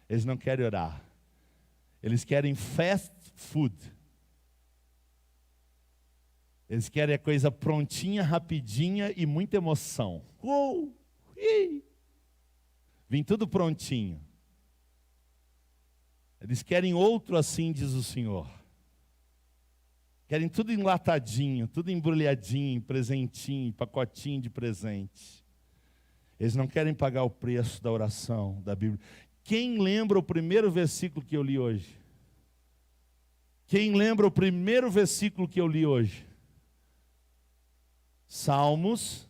Eles não querem orar. Eles querem fast food. Eles querem a coisa prontinha, rapidinha e muita emoção. Vem tudo prontinho. Eles querem outro assim, diz o Senhor. Querem tudo enlatadinho, tudo embrulhadinho, presentinho, pacotinho de presente. Eles não querem pagar o preço da oração, da Bíblia. Quem lembra o primeiro versículo que eu li hoje? Quem lembra o primeiro versículo que eu li hoje? Salmos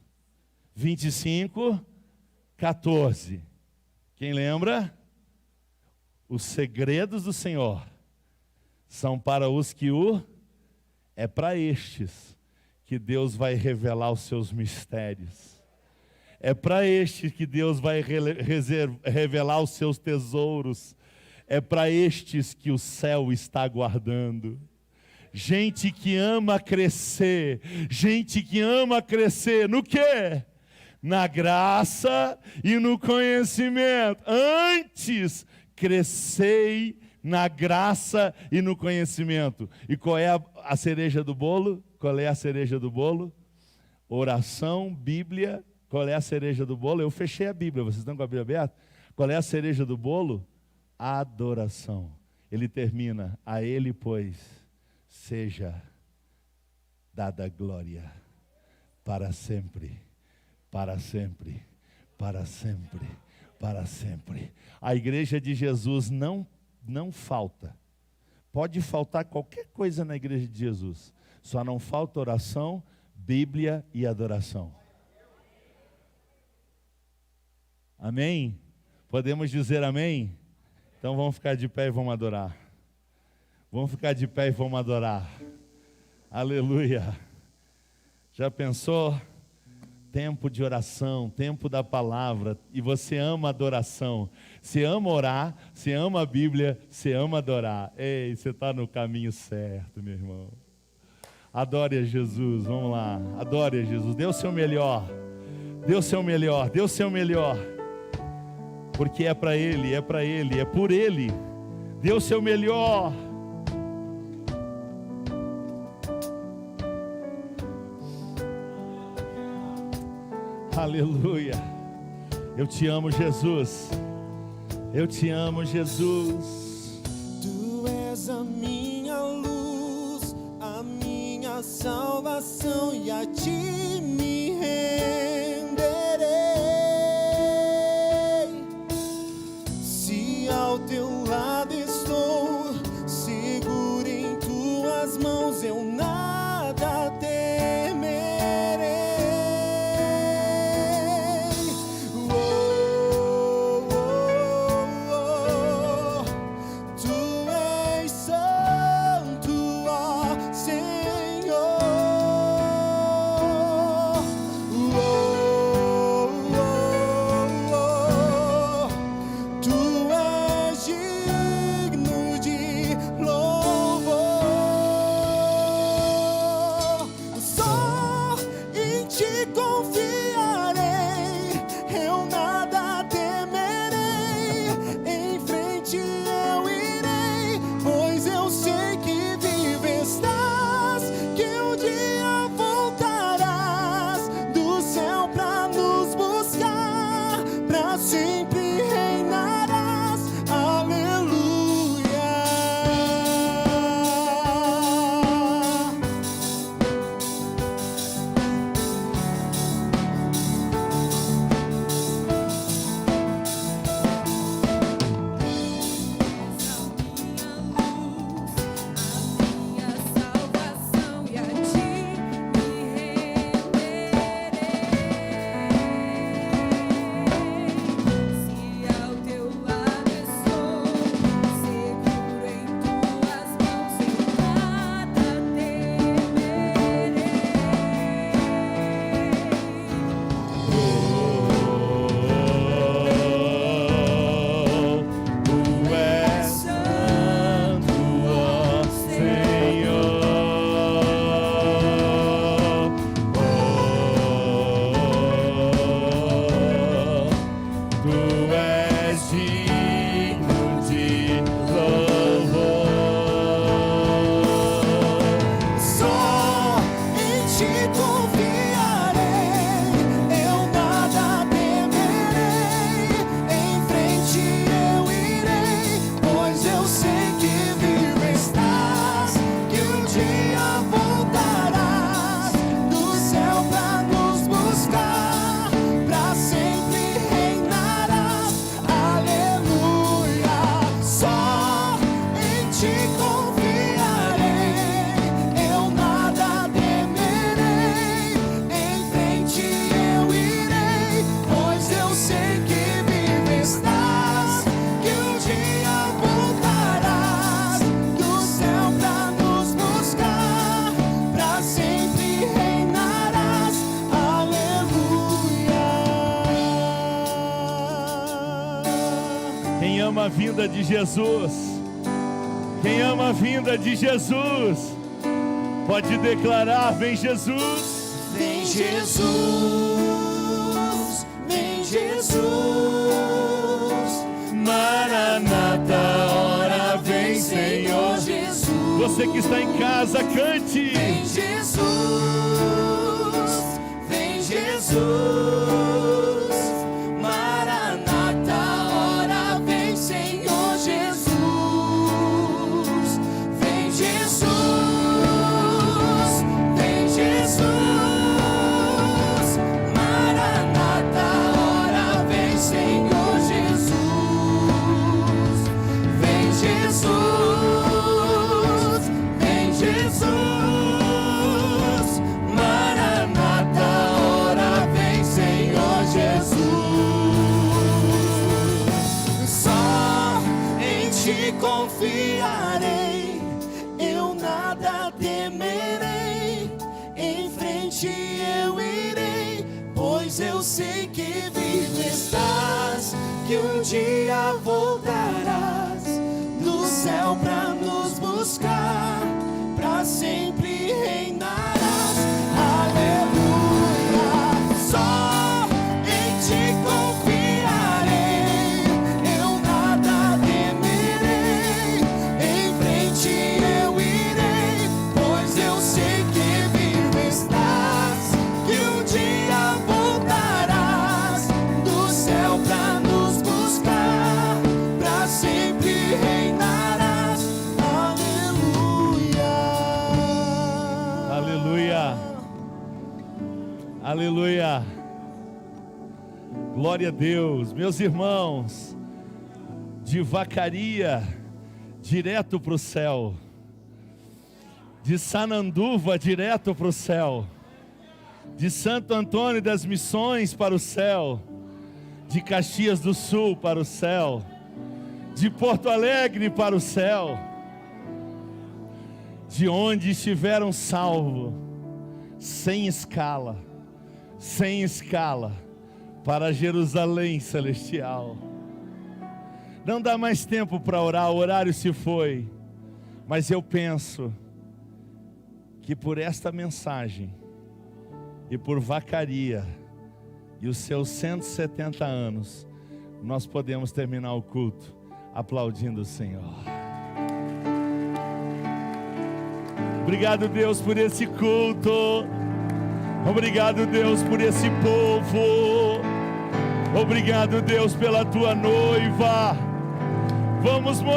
25, 14. Quem lembra? Os segredos do Senhor são para os que o... É para estes que Deus vai revelar os seus mistérios. É para estes que Deus vai revelar os seus tesouros. É para estes que o céu está guardando. Gente que ama crescer. Gente que ama crescer no quê? Na graça e no conhecimento. Antes, crescei na graça e no conhecimento. E qual é a cereja do bolo? Qual é a cereja do bolo? Oração, Bíblia. Qual é a cereja do bolo? Eu fechei a Bíblia, vocês estão com a Bíblia aberta? Qual é a cereja do bolo? Adoração. Ele termina, a Ele, pois, seja dada glória para sempre, para sempre, para sempre, para sempre. A igreja de Jesus não falta. Pode faltar qualquer coisa na igreja de Jesus. Só não falta oração, Bíblia e adoração. Amém? Podemos dizer amém? Então vamos ficar de pé e vamos adorar. Vamos ficar de pé e vamos adorar. Aleluia. Já pensou? Tempo de oração, tempo da palavra. E você ama adoração. Você ama orar, você ama a Bíblia, você ama adorar. Ei, você está no caminho certo, meu irmão. Adore a Jesus, vamos lá. Adore a Jesus, dê o seu melhor. Dê o seu melhor, dê o seu melhor. Porque é para Ele, é para Ele, é por Ele. Dê o seu melhor. Aleluia. Eu te amo, Jesus. Eu te amo, Jesus. Tu és a minha luz, a minha salvação, e a ti me renderei. Se ao teu lado estou, seguro em tuas mãos, eu nada temerei. Tu és santo, ó Senhor. vinda de Jesus? Quem ama a vinda de Jesus, pode declarar: vem Jesus. Vem Jesus, vem Jesus, Maranata, ora vem Senhor Jesus. Você que está em casa, cante. Vem Jesus, vem Jesus, Maranata, ora vem Senhor Jesus. Vem Jesus, vem Jesus, Maranata, ora vem Senhor Jesus. Vem Jesus, vem Jesus, Maranata, ora vem Senhor Jesus. Só em ti confiarei, eu nada temerei, em frente eu irei, pois eu sei que vivo estás, que um dia voltarás do céu pra nos buscar, pra sempre reinarás. Aleluia. Só em ti confiarei, eu nada temerei, em frente eu irei, pois eu sei que vivo estás, que um dia voltarás do céu pra nos buscar, pra sempre reinarás. Aleluia. Aleluia. Aleluia. Glória a Deus. Meus irmãos, de Vacaria direto para o céu, de Sananduva direto para o céu, de Santo Antônio das Missões para o céu, de Caxias do Sul para o céu, de Porto Alegre para o céu, de onde estiveram salvos, sem escala, para Jerusalém celestial. Não dá mais tempo para orar, o horário se foi, mas eu penso que por esta mensagem e por Vacaria e os seus 170 anos, nós podemos terminar o culto aplaudindo o Senhor. Obrigado, Deus, por esse culto. Obrigado, Deus, por esse povo. Obrigado, Deus, pela tua noiva. Vamos morar.